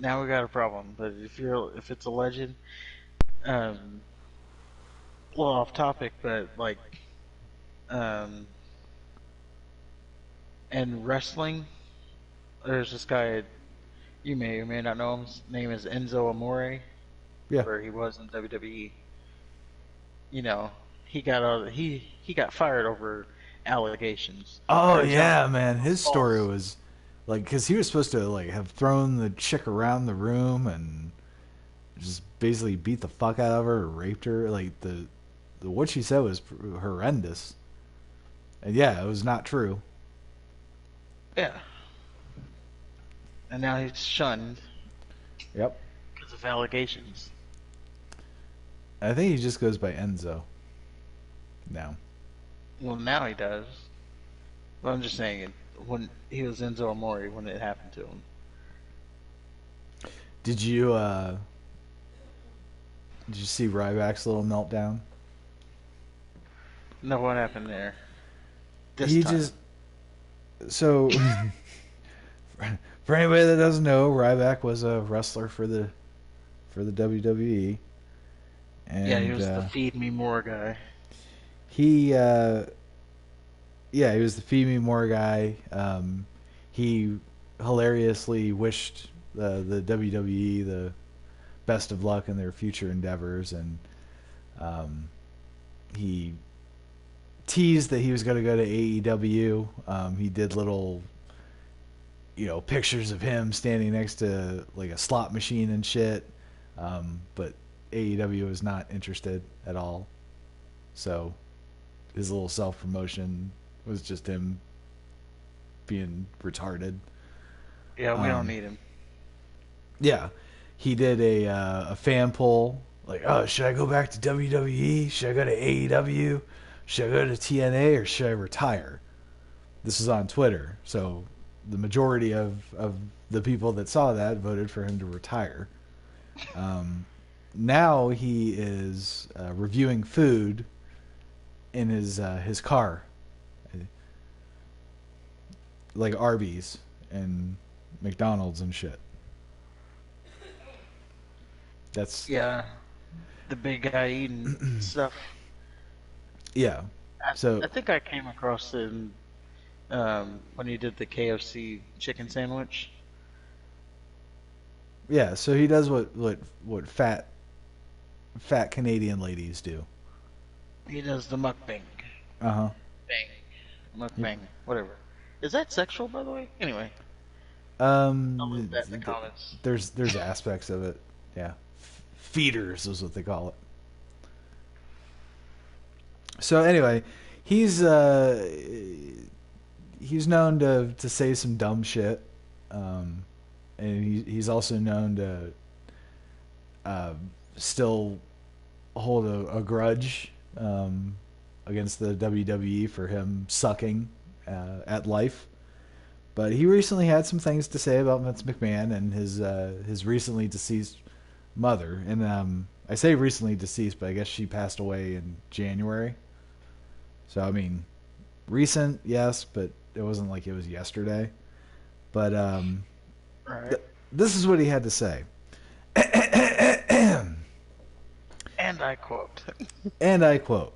now we got a problem. But if it's alleged, um, well, off topic, but like, um, in wrestling, there's this guy you may or may not know him. His name is Enzo Amore,
Yeah.
where he was in WWE. You know, he got fired over allegations.
Oh
Turns out
yeah, man.
it was
His story
false.
was like because he was supposed to like have thrown the chick around the room and just basically beat the fuck out of her or raped her. Like the what she said was horrendous. And yeah, it was not true.
Yeah, and now he's shunned
Yep.
because of allegations.
I think he just goes by Enzo now.
Well, now he does. But I'm just saying it. when he was Enzo Amore when it happened to him.
Did you did you see Ryback's little meltdown?
No, what happened there this
He
time?
just so for anybody that doesn't know, Ryback was a wrestler for the WWE,
Yeah, he
and
was the feed me more guy.
he yeah, he was the Feed Me More guy. He hilariously wished the WWE the best of luck in their future endeavors, and um, he teased that he was going to go to AEW. He did little, pictures of him standing next to like a slot machine and shit. But AEW was not interested at all. So his little self promotion was just him being retarded.
Yeah, we don't
Um,
need him.
yeah, he did a fan poll like, oh, should I go back to WWE? Should I go to AEW? Should I go to TNA or should I retire? This is on Twitter, so the majority of the people that saw that voted for him to retire. Um, Now he is reviewing food in his car, like Arby's and McDonald's and shit. That's
Yeah, the big guy eating stuff.
yeah. So
I think I came across him when he did the KFC chicken sandwich.
yeah, so he does what fat Canadian ladies do.
He does the mukbang.
Uh huh.
Bang.
Yep.
Mukbang. Whatever. Is that sexual, by the way? Anyway, I'll leave that in the comments.
There's aspects of it. Yeah, feeders is what they call it. So anyway, he's uh he's known to say some dumb shit, and he's also known to uh, still hold a grudge against the WWE for him sucking at life. But he recently had some things to say about Vince McMahon and his recently deceased mother. And I say recently deceased, but I guess she passed away in January. So I mean, recent, yes, but it wasn't like it was yesterday. But
Right.
this is what he had to say.
And I quote.
And I quote: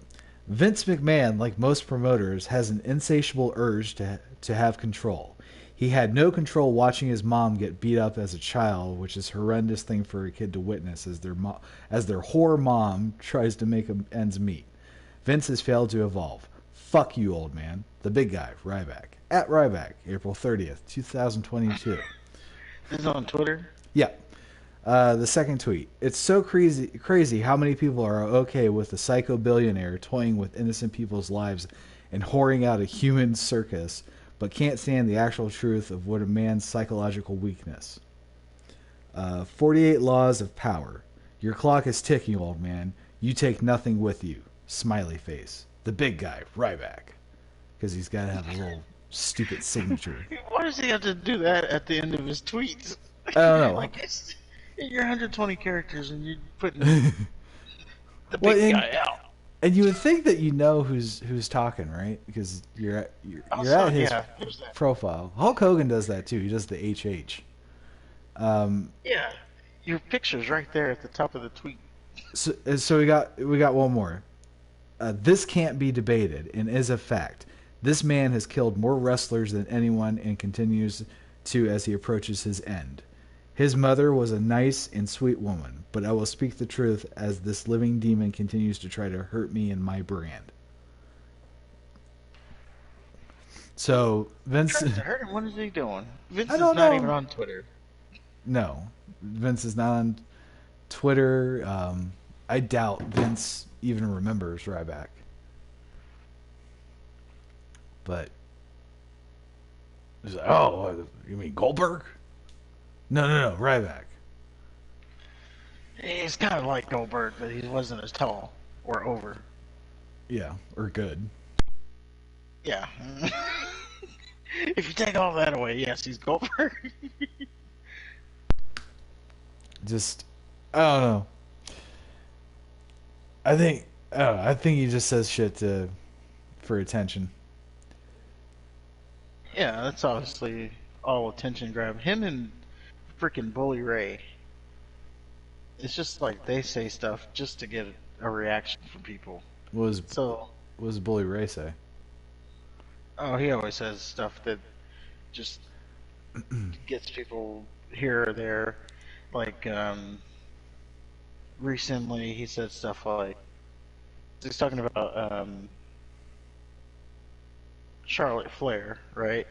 Vince McMahon, like most promoters, has an insatiable urge to have control. He had no control watching his mom get beat up as a child, which is a horrendous thing for a kid to witness as their whore mom tries to make ends meet. Vince has failed to evolve. Fuck you, old man. The big guy, Ryback. At Ryback, April 30th, 2022.
This is on Twitter.
Yeah. The second tweet. It's so crazy how many people are okay with a psycho billionaire toying with innocent people's lives and whoring out a human circus, but can't stand the actual truth of what a man's psychological weakness. 48 laws of power. Your clock is ticking, old man. You take nothing with you. Smiley face. The big guy, Ryback. Because he's got to have a little stupid signature.
Why does he have to do that at the end of his tweets?
I don't know.
Like, you're 120 characters and you're putting the
Well,
big guy out.
And you would think that you know who's talking, right? Because you're at his
There's that.
profile. Hulk Hogan does that too. He does the HH.
Yeah, your picture's right there at the top of the tweet.
So we got one more. This can't be debated and is a fact. This man has killed more wrestlers than anyone and continues to as he approaches his end. His mother was a nice and sweet woman, but I will speak the truth as this living demon continues to try to hurt me and my brand. So Vince,
Tries to hurt him. What is he doing? Vince
I
is
don't
not
know.
even on Twitter.
No, Vince is not on Twitter. I doubt Vince even remembers Ryback. But he's like, oh, you mean Goldberg? No, Ryback.
He's kind of like Goldberg, but he wasn't as tall or over.
Yeah, or good.
Yeah. If you take all that away, yes, he's Goldberg.
Just, I don't know. I think he just says shit for attention.
Yeah, that's obviously all attention grab. Him and freaking Bully Ray. It's just like they say stuff just to get a reaction from people.
What was
So,
what does Bully Ray say?
oh, he always says stuff that just gets people here or there. Like, recently he said stuff like, he's talking about Charlotte Flair, right?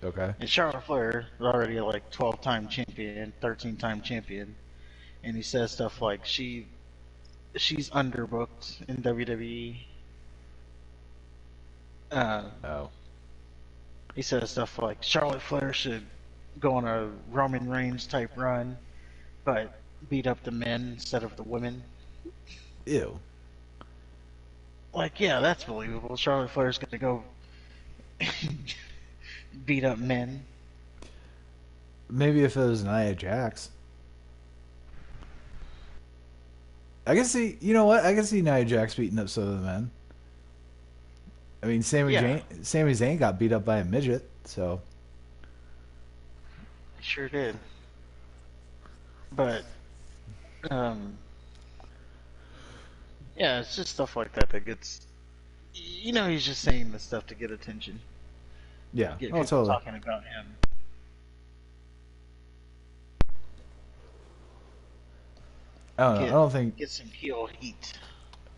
Okay.
And Charlotte Flair is already like 12-time champion, 13-time champion, and he says stuff like she's underbooked in WWE. Uh,
Oh.
he says stuff like Charlotte Flair should go on a Roman Reigns type run, but beat up the men instead of the women.
Ew.
Like, yeah, that's believable. Charlotte Flair's gonna go beat up men.
Maybe if it was Nia Jax. I can see. You know what? I can see Nia Jax beating up some of the men. I mean,
Yeah,
Sami Zayn got beat up by a midget, so
he sure did. But um, yeah, it's just stuff like that that gets. He's just saying this stuff to get attention,
yeah.
get
Oh,
people
totally.
talking about him.
I don't know. I
Get
don't think.
get some heel heat.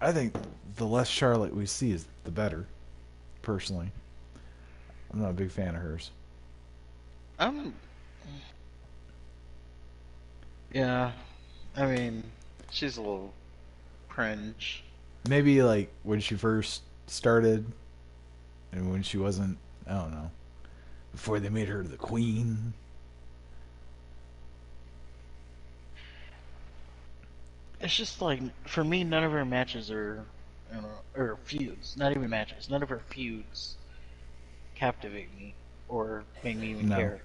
I think the less Charlotte we see is the better. Personally, I'm not a big fan of hers.
Um, yeah, I mean, she's a little cringe.
Maybe like when she first started, and when she wasn't. I don't know. Before they made her the queen.
It's just like for me, none of her matches are, or feuds. Not even matches. None of her feuds captivate me or make me even
No.
care.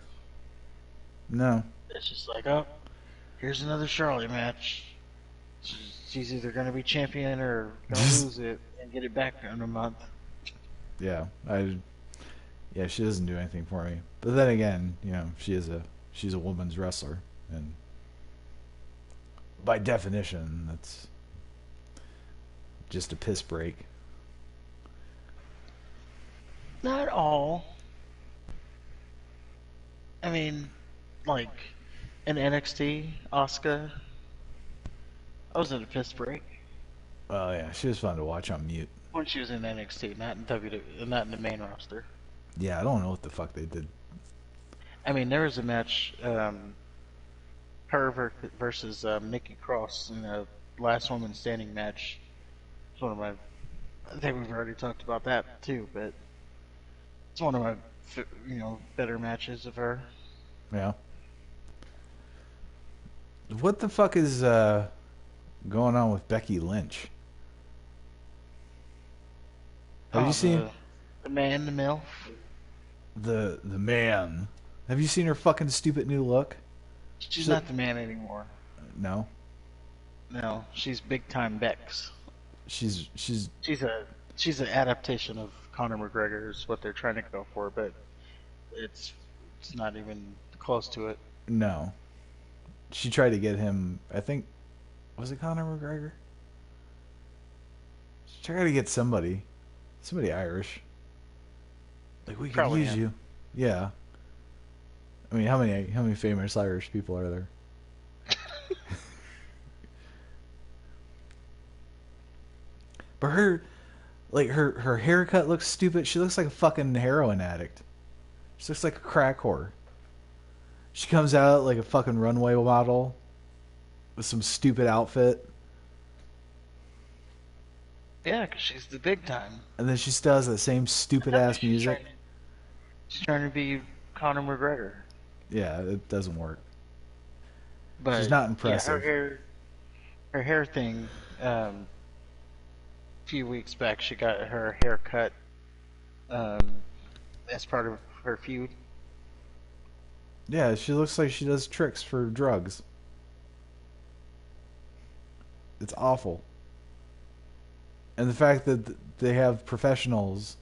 No.
It's just like, oh, here's another Charlotte match. She's either gonna be champion or gonna lose it and get it back in a month.
Yeah. Yeah, she doesn't do anything for me. But then again, she's a woman's wrestler, and by definition, that's just a piss break.
Not all. I mean, like in NXT, Asuka, I was in a piss break
Oh yeah, she was fun to watch on mute.
when she was in NXT, not in WWE, not in the main roster.
Yeah, I don't know what the fuck they did.
I mean, there was a match, versus Nikki Cross in a last woman standing match. It's one of my. I think we've already talked about that too, but it's one of my, better matches of her.
Yeah. What the fuck is going on with Becky Lynch? Have you
Oh,
seen
the man, the MILF.
the man? Have you seen her fucking stupid new look?
She's not the man anymore.
No.
No, she's big time Bex.
She's
She's a she's an adaptation of Conor McGregor is what they're trying to go for, but it's it's not even close to it.
no. She tried to get him. I think was it Conor McGregor? She tried to get somebody Irish. Like we could
Probably
use
him.
you. Yeah. I mean, how many famous Irish people are there? But her haircut looks stupid. She looks like a fucking heroin addict. She looks like a crack whore. She comes out like a fucking runway model with some stupid outfit,
Yeah, 'cause she's the big time.
and then she still has the same stupid ass
She's
music.
she's trying to be Conor McGregor,
Yeah, it doesn't work. She's
but
not
yeah,
impressive.
her hair thing. A few weeks back, she got her hair cut as part of her feud.
Yeah, she looks like she does tricks for drugs. It's awful. And the fact that they have professionals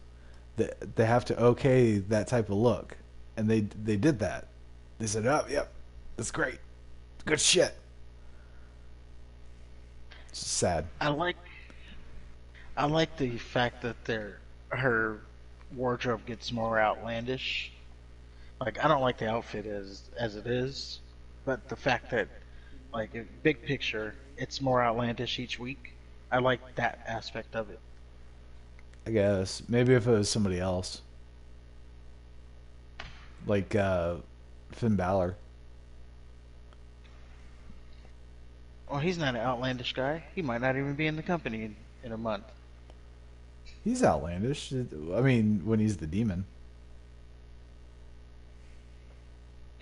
that they have to okay that type of look, and they did that. They said, "Oh, yep, that's great, good shit." It's sad.
I like I like the fact that her wardrobe gets more outlandish. Like I don't like the outfit as it is, but the fact that like big picture, it's more outlandish each week. I like that aspect of it.
I guess maybe if it was somebody else, like Finn Balor.
Well, he's not an outlandish guy. He might not even be in the company in a month.
He's outlandish. I mean, when he's the demon.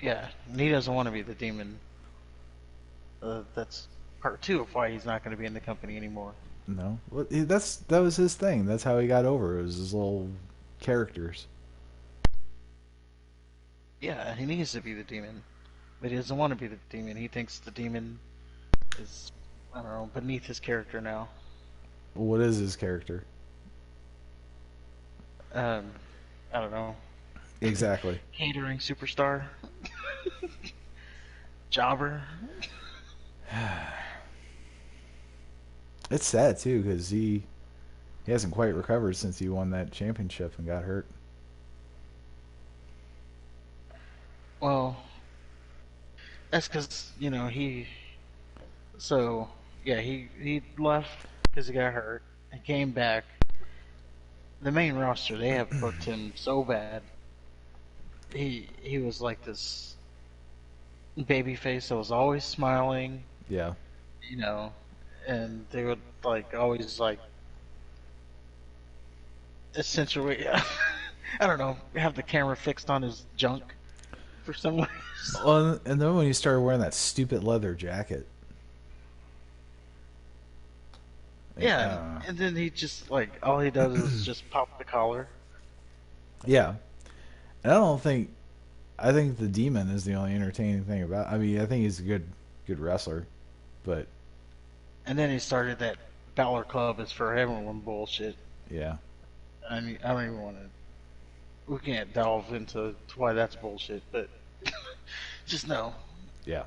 Yeah, and he doesn't want to be the demon. That's part two of why he's not going to be in the company anymore.
No, well, that was his thing. That's how he got over. It was his little characters.
Yeah, he needs to be the demon, but he doesn't want to be the demon. He thinks the demon is, I don't know, beneath his character now.
What is his character?
Um, I don't know.
Exactly.
Catering superstar, jobber.
It's sad too because he hasn't quite recovered since he won that championship and got hurt.
Well, that's because he. So yeah, he left because he got hurt and came back. The main roster they have booked him so bad. He was like this baby face that was always smiling,
Yeah.
you know, and they would like always like accentuate. I don't know, have the camera fixed on his junk for some reason.
Well, and then when he started wearing that stupid leather jacket.
Yeah, and then he just like all he does is just pop the collar.
Yeah. And I think the demon is the only entertaining thing about. I mean, I think he's a good wrestler, but
And then he started that Balor Club is for everyone bullshit.
yeah,
I mean, I don't even want to. We can't delve into why that's bullshit, but just know
yeah,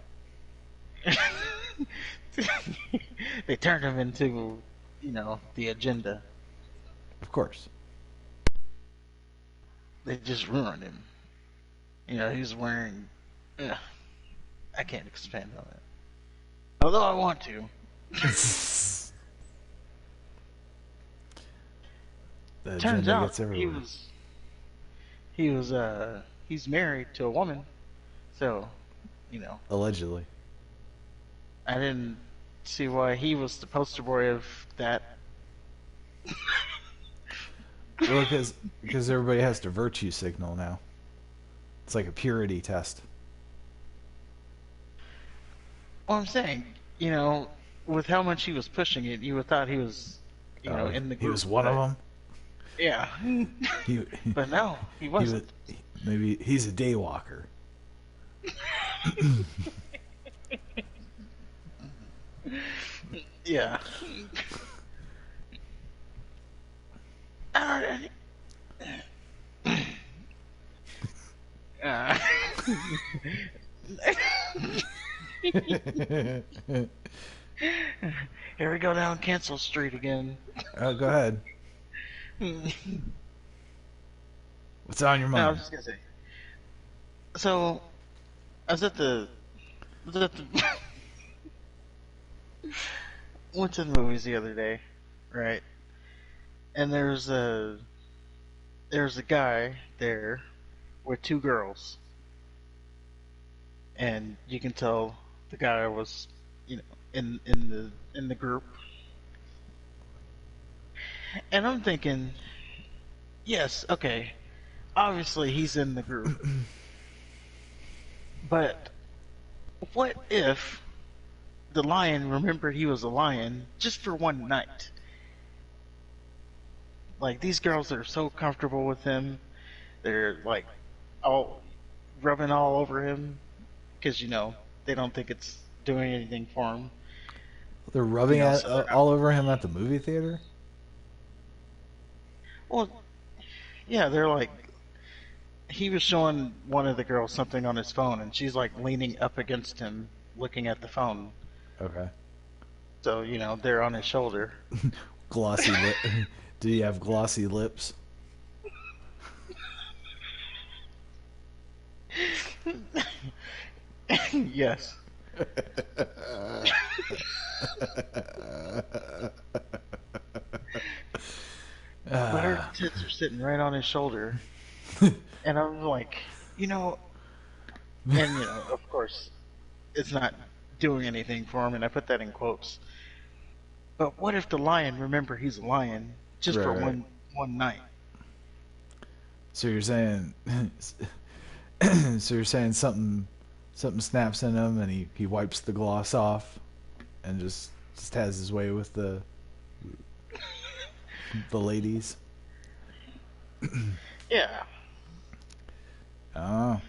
they turned him into, the agenda.
of course.
They just ruined him. He's wearing. Ugh, I can't expand on it. Although I want to.
The
Turns
agenda
out
gets everywhere.
he's married to a woman, so
Allegedly.
I didn't see why he was the poster boy of that.
Well, because everybody has to virtue signal now. It's like a purity test.
Well, I'm saying, with how much he was pushing it, you would thought he was, in the group.
He was one of them.
Yeah.
He,
But no, he wasn't.
Maybe he's a daywalker.
Yeah. Uh, Here we go down Cancel Street again.
Go ahead. What's on your
No, I
mind?
was just gonna say. So, I was at the, went to the movies the other day, right? And there's a guy there with two girls, and you can tell the guy was, in the group. And I'm thinking, yes, okay, obviously he's in the group, but what if the lion remembered he was a lion just for one night? Like these girls are so comfortable with him. They're like all rubbing all over him because they don't think it's doing anything for him.
They're rubbing it
So they're not.
all over him at the movie theater.
Well, yeah, they're like he was showing one of the girls something on his phone, and she's like leaning up against him, looking at the phone.
Okay.
So they're on his shoulder.
Glossy lip. Do you have glossy lips?
Yes. But her
Ah.
tits are sitting right on his shoulder, and I'm like, you know, and of course, it's not doing anything for him, and I put that in quotes. But what if the lion remember he's a lion just
Right,
for
right.
one night?
So you're saying, so you're saying something snaps in him, and he wipes the gloss off, and just has his way with the ladies.
Yeah,
Oh,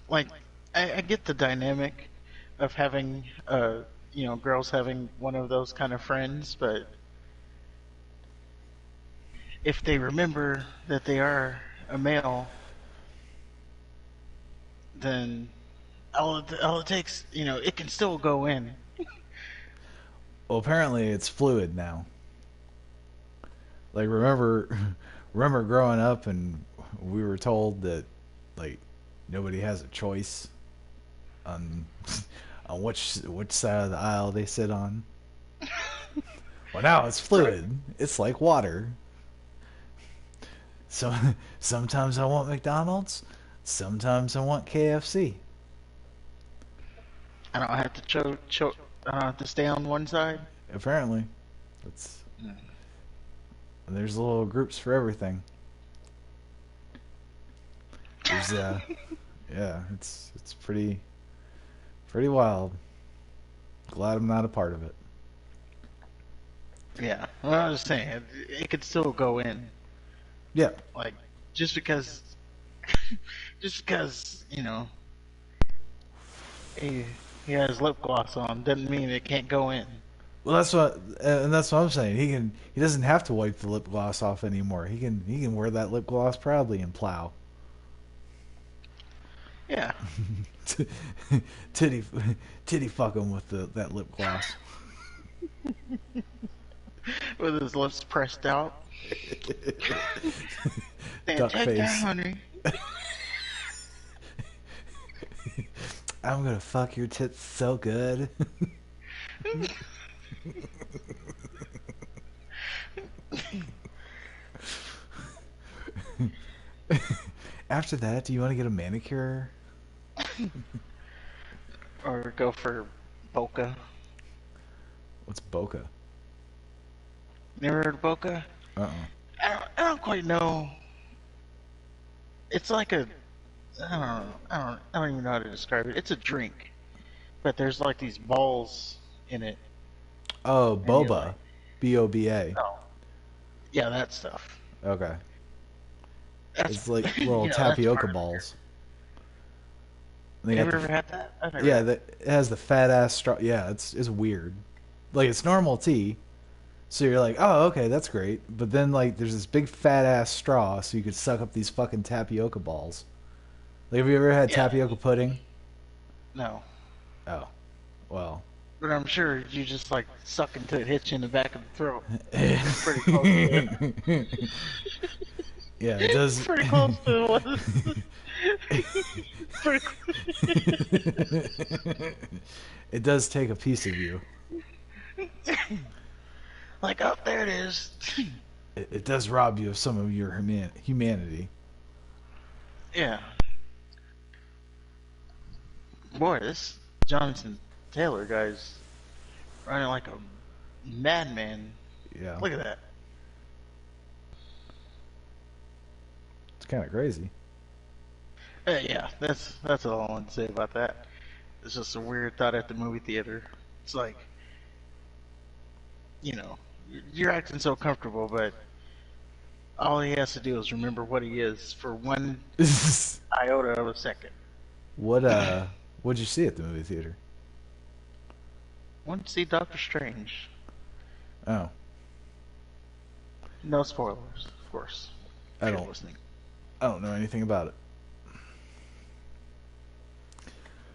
like I get the dynamic of having girls having one of those kind of friends, but if they remember that they are a male, then all it takes, it can still go in.
well, apparently it's fluid now. Like remember growing up, and we were told that like nobody has a choice on on which side of the aisle they sit on. Well, now it's
Right.
fluid. It's like water. So sometimes I want McDonald's, sometimes I want KFC.
I don't have to I don't have to stay on one side.
Apparently, it's
Mm.
there's little groups for everything. There's yeah, it's pretty wild. Glad I'm not a part of it.
Yeah, well, I was saying it could still go in.
Yeah.
Like just because, just because he he has lip gloss on doesn't mean it can't go in.
Well, that's what I'm saying. He doesn't have to wipe the lip gloss off anymore. He can wear that lip gloss proudly and plow.
Yeah,
titty titty fuck him with that lip gloss.
with his lips pressed out. Saying,
Duck
take that,
face.
honey.
I'm gonna fuck your tits so good. After that, do you want to get a manicure?
Or go for Boca.
What's Boca?
Never heard of Boca?
Uh-uh.
I don't quite know. It's like I don't even know how to describe it. It's a drink, but there's like these balls in it,
Oh,
and you're like,
boba. Boba.
oh, yeah, that stuff.
Okay.
That's
It's like little
that's
tapioca
part of it.
balls. And they
Have
got
you ever had that? I've never
yeah,
had that.
it has the fat ass straw. Yeah, it's weird. Like it's normal tea, so you're like, oh, okay, that's great. But then like there's this big fat ass straw, so you could suck up these fucking tapioca balls. Like, have you ever had
Yeah,
tapioca pudding?
no,
Oh, well.
but I'm sure you just like suck until it hits you in the back of the throat.
Yeah,
It's pretty close to it.
it
It's
does.
pretty close to what. It's pretty.
It does take a piece of you.
Like, oh, there it is.
It does rob you of some of your humanity.
Yeah. Boy, this Jonathan Taylor guy's running like a madman.
Yeah,
Look at that.
it's kind of crazy.
Yeah, that's all I want to say about that. It's just a weird thought at the movie theater. It's like, you know, you're acting so comfortable, but All he has to do is remember what he is for one iota of a second.
What what'd you see at the movie theater?
Want to see Doctor Strange?
Oh,
No spoilers, of course,
I
if you're
don't
listening.
I don't know anything about it.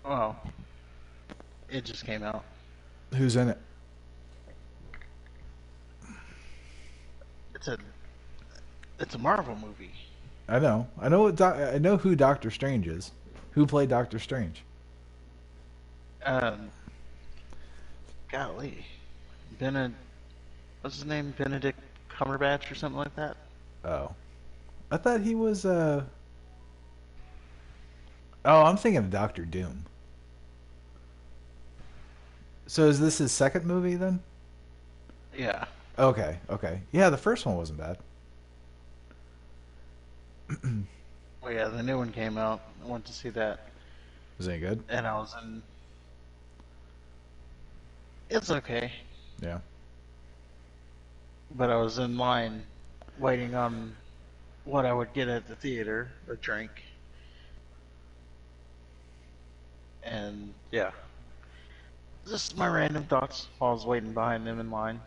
Well, it just came out.
Who's in it?
It's a it's a Marvel movie.
I know. I know who Doctor Strange is. Who played Doctor Strange?
Um, golly, Benedict, what's his name? Benedict Cumberbatch or something like that.
Oh. I thought he was oh, I'm thinking of Doctor Doom. So is this his second movie then?
Yeah.
Okay, okay. Yeah, the first one wasn't bad.
Well, yeah, the new one came out. I went to see that,
Was any good?
and I was in. It's okay,
Yeah.
but I was in line, waiting on what I would get at the theater, a drink, and yeah, just my random thoughts while I was waiting behind them in line.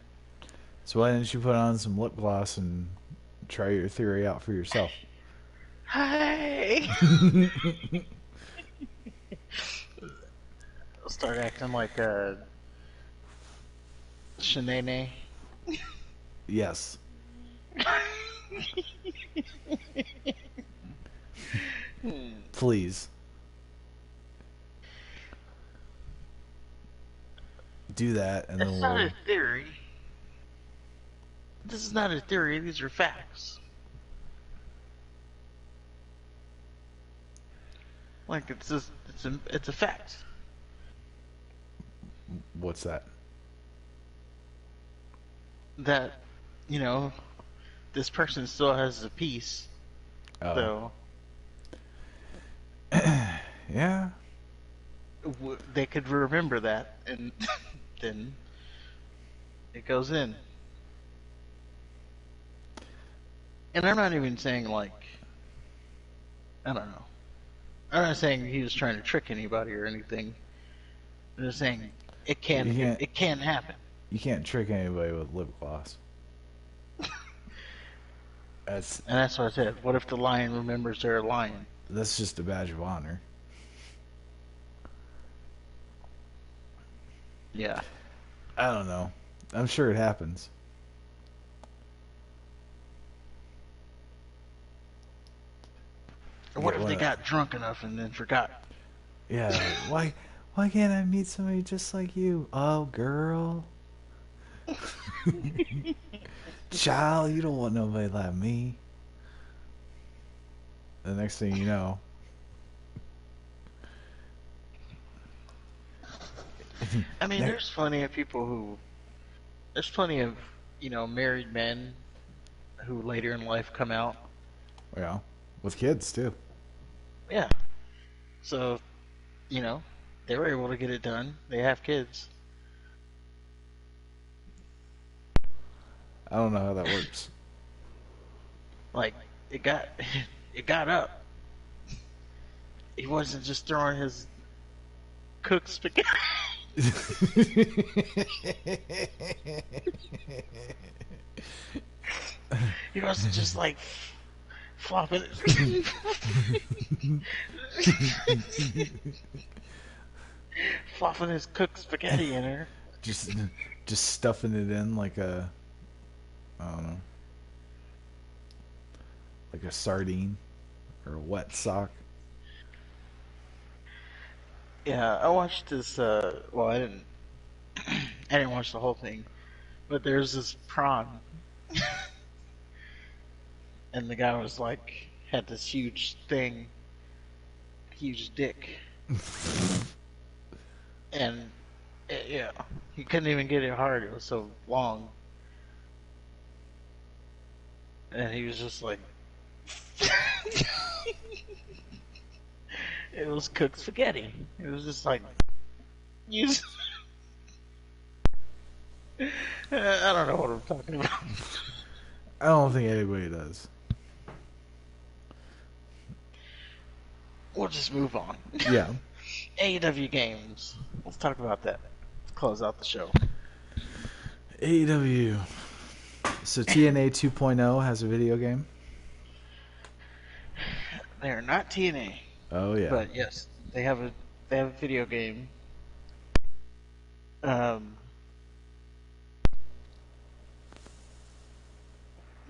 So why didn't you put on some lip gloss and try your theory out for yourself?
Hi. Start acting like a Shanae.
Yes. Please. Do that and then
That's not
we'll
a theory. This is not a theory. These are facts. Like it's just it's a fact
what's that?
that you know this person still has a piece,
Oh.
so
Yeah.
they could remember that, and then it goes in. And I'm not even saying like I don't know. I'm not saying he was trying to trick anybody or anything. I'm just saying
You can't
it can happen.
you can't trick anybody with lip gloss. That's
And that's what I said. What if the lion remembers they're a lion?
that's just a badge of honor.
Yeah.
I don't know. I'm sure it happens.
Or what
Get
if they
one.
got drunk enough and then forgot?
Yeah. Why can't I meet somebody just like you? Oh, girl. Child, you don't want nobody like me. The next thing you know,
I mean,
ne-
there's plenty of, married men who later in life come out.
well, with kids too.
Yeah. So, you know, they were able to get it done. They have kids.
I don't know how that works.
Like, it got, it got up. He wasn't just throwing his cooked spaghetti. He wasn't just like flopping it. Flopping his cooked spaghetti in her.
just just stuffing it in like I don't know, like a sardine or a wet sock.
Yeah, I watched this. Well, I didn't. I didn't watch the whole thing, but there's this prawn, and the guy was like had this huge thing, huge dick, and yeah, he couldn't even get it hard. It was so long, and he was just like, it was cooked spaghetti. It was just like, use. I don't know what I'm talking about.
I don't think anybody does.
We'll just move on.
Yeah.
AEW games. Let's talk about that. Let's close out the show.
AEW. So TNA 2.0 has a video game.
They are not TNA,
Oh yeah.
but yes, they have a video game. Um,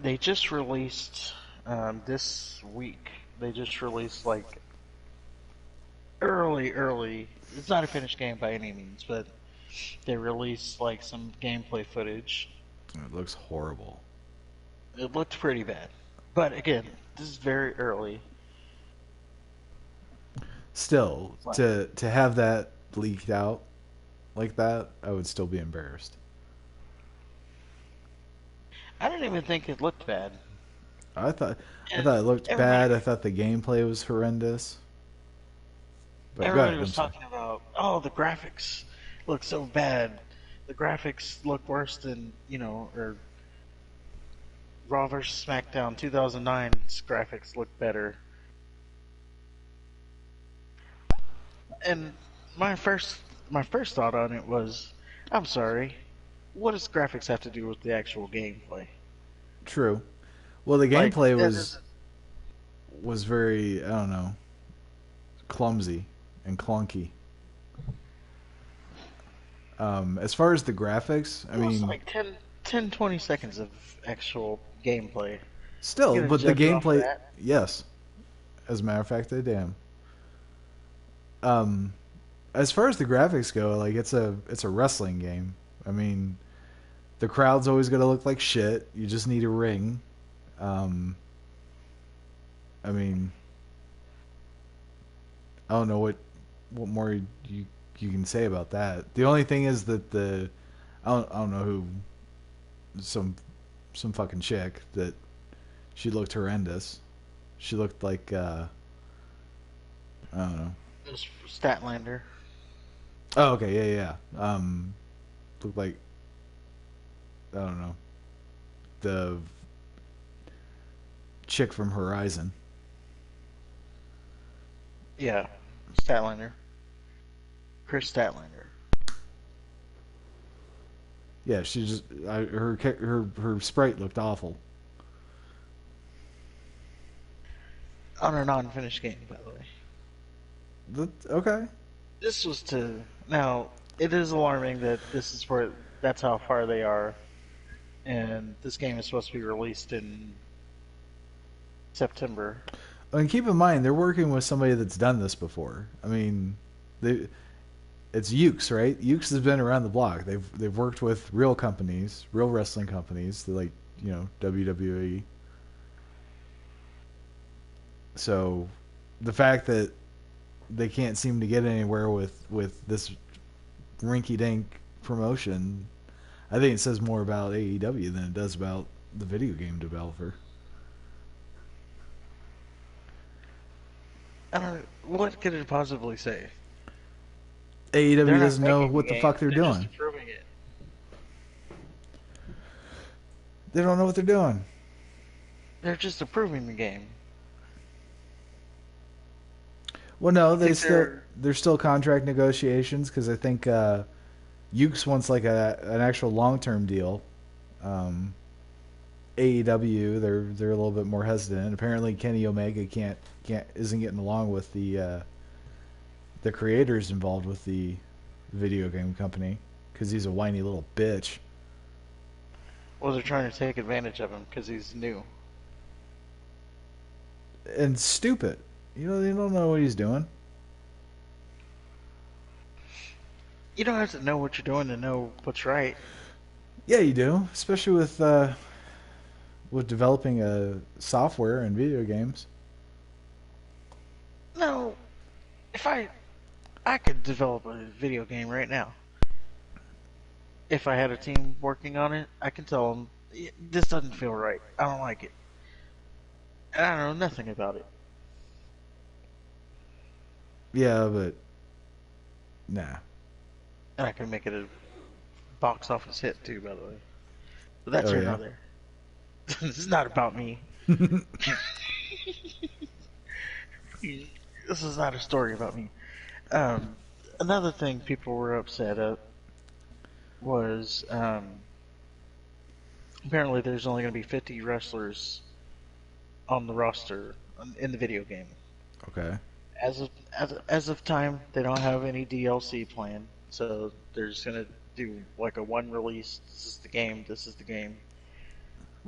they just released this week. They just released like early. It's not a finished game by any means, but they released like some gameplay footage.
It looks horrible.
It looked pretty bad, but again, this is very early.
Still,
Like,
to have that leaked out like that, I would still be embarrassed.
I didn't even think it looked bad,
I thought I
and
thought it looked
everybody
bad. I thought the gameplay was horrendous. But go
everybody
ahead. I'm
was
sorry.
talking about, oh, the graphics look so bad. The graphics look worse than or Raw vs. SmackDown 2009's graphics look better. And my first my first thought on it was, I'm sorry, what does graphics have to do with the actual gameplay?
True. Well, the
Like
gameplay
that doesn't.
was very, I don't know, clumsy and clunky. As far as the graphics, I
It was
mean,
like 20 seconds of actual gameplay.
still,
You're gonna
but the
judge it off of
gameplay,
that?
yes. As a matter of fact, they damn. Um, as far as the graphics go, like it's a wrestling game. I mean, the crowd's always gonna look like shit. You just need a ring. Um, I mean, I don't know what more you can say about that. The only thing is that I don't know who some some fucking chick that she looked horrendous. She looked like I don't know.
It was Statlander.
Oh, okay, yeah. Looked like I don't know the chick from Horizon.
Yeah, Statlander. Chris Statlander.
Yeah, she just her sprite looked awful.
On a non-finished game, by the way.
Okay.
This was to now. It is alarming that this is where that's how far they are, and this game is supposed to be released in September.
And keep in mind they're working with somebody that's done this before. I mean, they it's Ukes, right? Ukes has been around the block. They've worked with real companies, real wrestling companies, like WWE. So the fact that they can't seem to get anywhere with this rinky dink promotion, I think it says more about AEW than it does about the video game developer.
I don't. What could it possibly say?
AEW
They're not
doesn't know
making the
what the
game.
fuck they're
They're just
doing.
approving it.
They don't know what they're doing.
They're just approving the game.
Well, no,
You think they're?
there's still contract negotiations because I think Ukes wants like an actual long term deal. Um, AEW they're a little bit more hesitant. Apparently, Kenny Omega can't isn't getting along with the creators involved with the video game company because he's a whiny little bitch
Well, they're trying to take advantage of him because he's new.
and stupid. You don't know what he's doing.
You don't have to know what you're doing to know what's right.
Yeah, you do, especially with developing a software and video games.
No, if I could develop a video game right now. If I had a team working on it, I can tell them this doesn't feel right. I don't like it, and I know nothing about it.
Yeah, but nah.
And I can make it a box office hit too, by the way. But that's
Oh
here
yeah.
nor there. This is not about me. This is not a story about me. Um, Another thing people were upset at was apparently there's only going to be 50 wrestlers on the roster in the video game.
Okay.
As of time, they don't have any DLC plan, so they're just gonna do like a one release. This is the game. This is the game,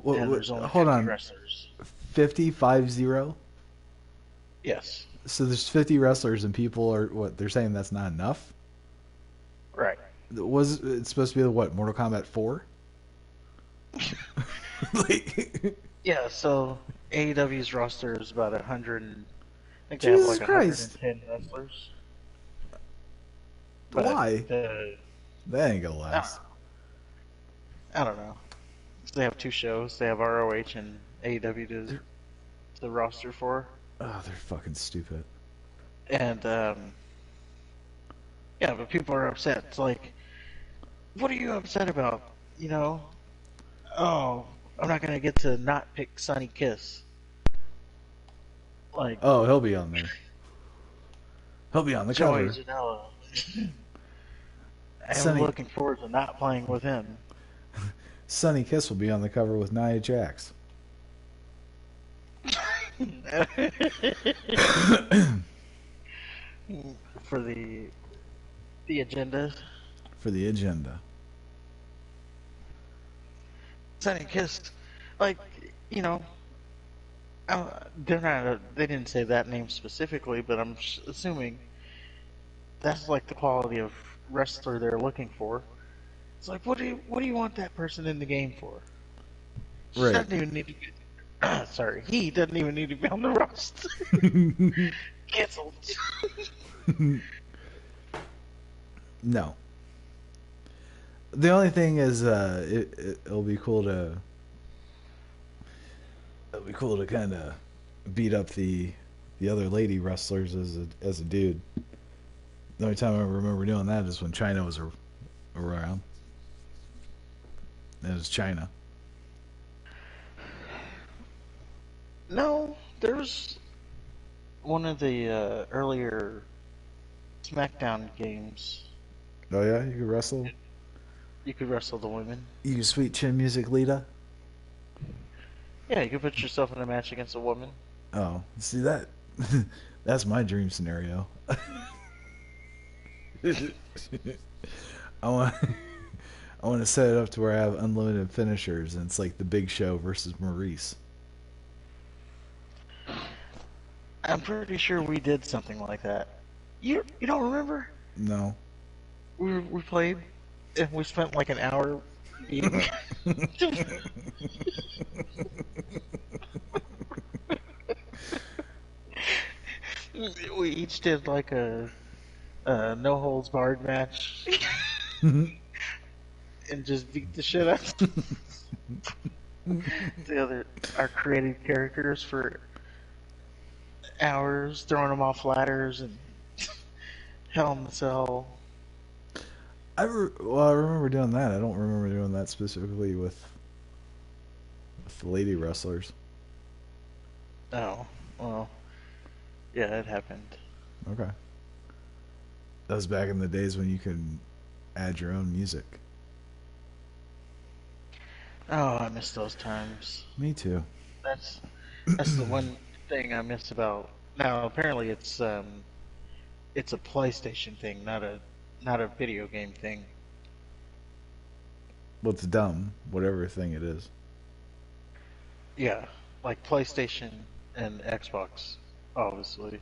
and there's only
Hold
50
on.
wrestlers.
50-50?
Yes,
So there's 50 wrestlers and people are what they're saying that's not enough?
right.
Was it supposed to be what, Mortal Kombat 4? Like
Yeah, so AEW's roster is about 100. I think they have
Jesus
like
Christ.
110 wrestlers, but
Why? That ain't gonna
I don't
last.
know. I don't know. So they have two shows. They have ROH and AEW to the roster for,
Oh, they're fucking stupid.
and yeah, but people are upset. It's like, what are you upset about? You know, oh, I'm not gonna get to not pick Sunny Kiss. Like
Oh, he'll be on there. He'll be on the
Joey
cover.
Janela. I'm
Sonny
looking forward to not playing with him.
Sonny Kiss will be on the cover with Nia Jax.
For the agenda.
For the agenda.
Sunny Kiss, like, you know, they're not. They didn't say that name specifically, but I'm assuming that's like the quality of wrestler they're looking for. It's like, what do you want that person in the game for? She
Right.
doesn't even need to be. Sorry, he doesn't even need to be on the roster. Cancelled.
No. The only thing is, it'll be cool to. It'll be cool to kind of beat up the other lady wrestlers as a dude. The only time I remember doing that is when China was around. It was China.
No, there was one of the earlier SmackDown games.
Oh yeah, you could wrestle.
You could wrestle the women.
You could sweet chin music, Lita.
Yeah, you could put yourself in a match against a woman.
Oh, see that? That's my dream scenario. I want I want to set it up to where I have unlimited finishers, and it's like the Big Show versus Maurice.
I'm pretty sure we did something like that. You don't remember?
No.
We played and we spent like an hour beating. We each did like a no holds barred match and just beat the shit out of the other our creative characters for hours, throwing them off ladders and hell in the cell.
Well, I remember doing that. I don't remember doing that specifically with the lady wrestlers.
Oh, well, yeah, it happened.
Okay. That was back in the days when you could add your own music.
Oh, I miss those times.
Me too.
That's that's the one thing I miss about now. Apparently, it's a PlayStation thing, not a video game thing.
Well, it's dumb, whatever thing it is.
Yeah, like PlayStation and Xbox, obviously,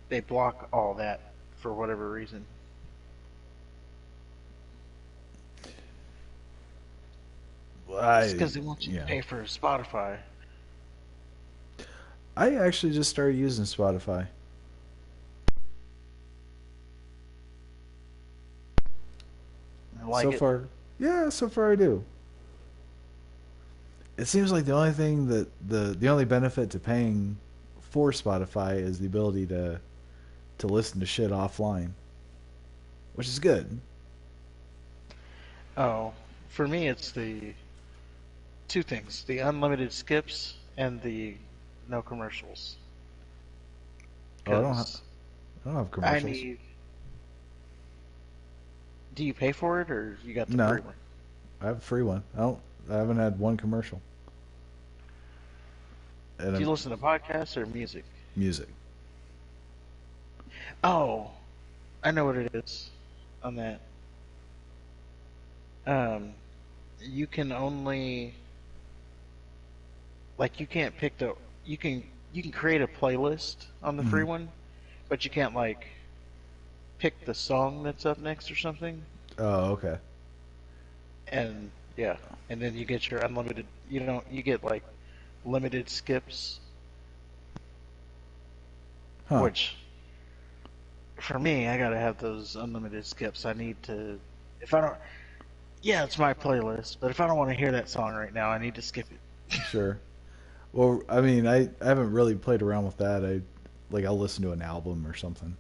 they block all that for whatever reason. It's because they want you to
Yeah.
pay for Spotify.
I actually just started using Spotify.
I like
So
it.
far, yeah, so far I do. It seems like the only thing that the only benefit to paying for Spotify is the ability to listen to shit offline, which is good.
Oh, for me, it's two things: the unlimited skips and the no commercials.
Oh,
Because
I don't have
I
commercials.
need. Do you pay for it or you got the free
No,
one?
I have a free one. I haven't had one commercial. And
Do you listen to podcasts or music?
music.
Oh, I know what it is on that. Um, you can only like you can't pick the you can create a playlist on the free
Mm.
one, but you can't like pick the song that's up next or something.
Oh, okay.
And yeah, and then you get your unlimited. You don't. You get like limited skips,
Huh.
which for me, I gotta have those unlimited skips. I need to. If I don't, yeah, it's my playlist. But if I don't want to hear that song right now, I need to skip it.
Sure. Well, I mean, I haven't really played around with that. I'll listen to an album or something.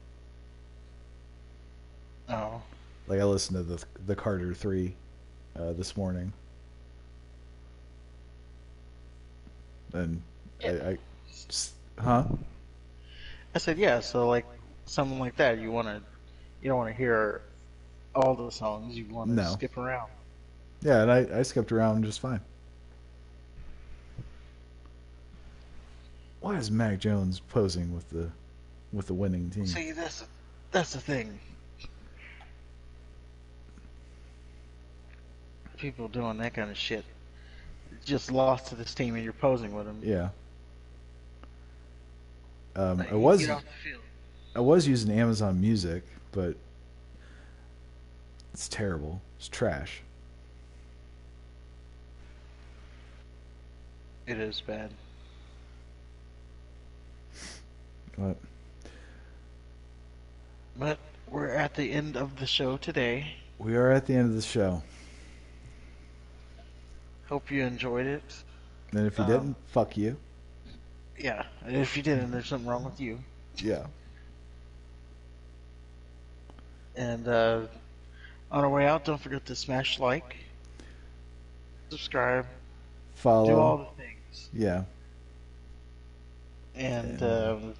Oh,
Like I listened to the Carter 3 this morning, and
yeah.
I huh?
I said yeah. So like something like that, you don't want to hear all the songs. You want to
No.
skip around.
Yeah, and I skipped around just fine. Why is Mac Jones posing with the winning team?
See, that's the thing. People doing that kind of shit just lost to this team, and you're posing with them.
Yeah.
Like,
I
you get
was
off the field.
I was using Amazon Music, but it's terrible. It's trash.
It is bad.
But
But we're at the end of the show today.
we are at the end of the show.
Hope you enjoyed it.
And if you
Um,
didn't, fuck you.
yeah, and if you didn't, there's something wrong with you.
Yeah.
And on our way out, don't forget to smash like, subscribe, do
Follow.
all the things.
Yeah.
And
And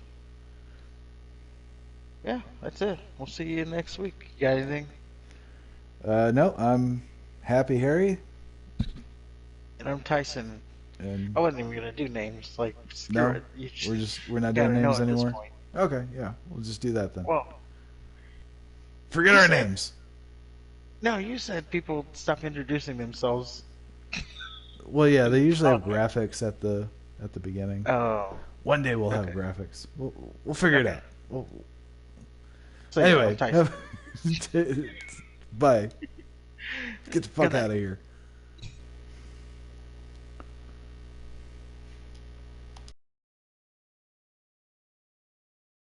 yeah, that's it. We'll see you next week. You got anything?
no, I'm Happy Harry,
And I'm Tyson.
and
I wasn't even gonna do names. Like, screw
no,
it. You
we're not doing
gotta know
names
at this
anymore.
point.
Okay, yeah, we'll just do that then.
Well,
Forget
you
our
said
names.
no. You said people stop introducing themselves.
Well, yeah, they usually have
Okay.
graphics at the beginning.
Oh,
One day we'll have
okay.
graphics. We'll figure it
Okay.
out.
So yeah, I'm
Anyway,
Tyson.
bye. Get the fuck
Good night.
out of here.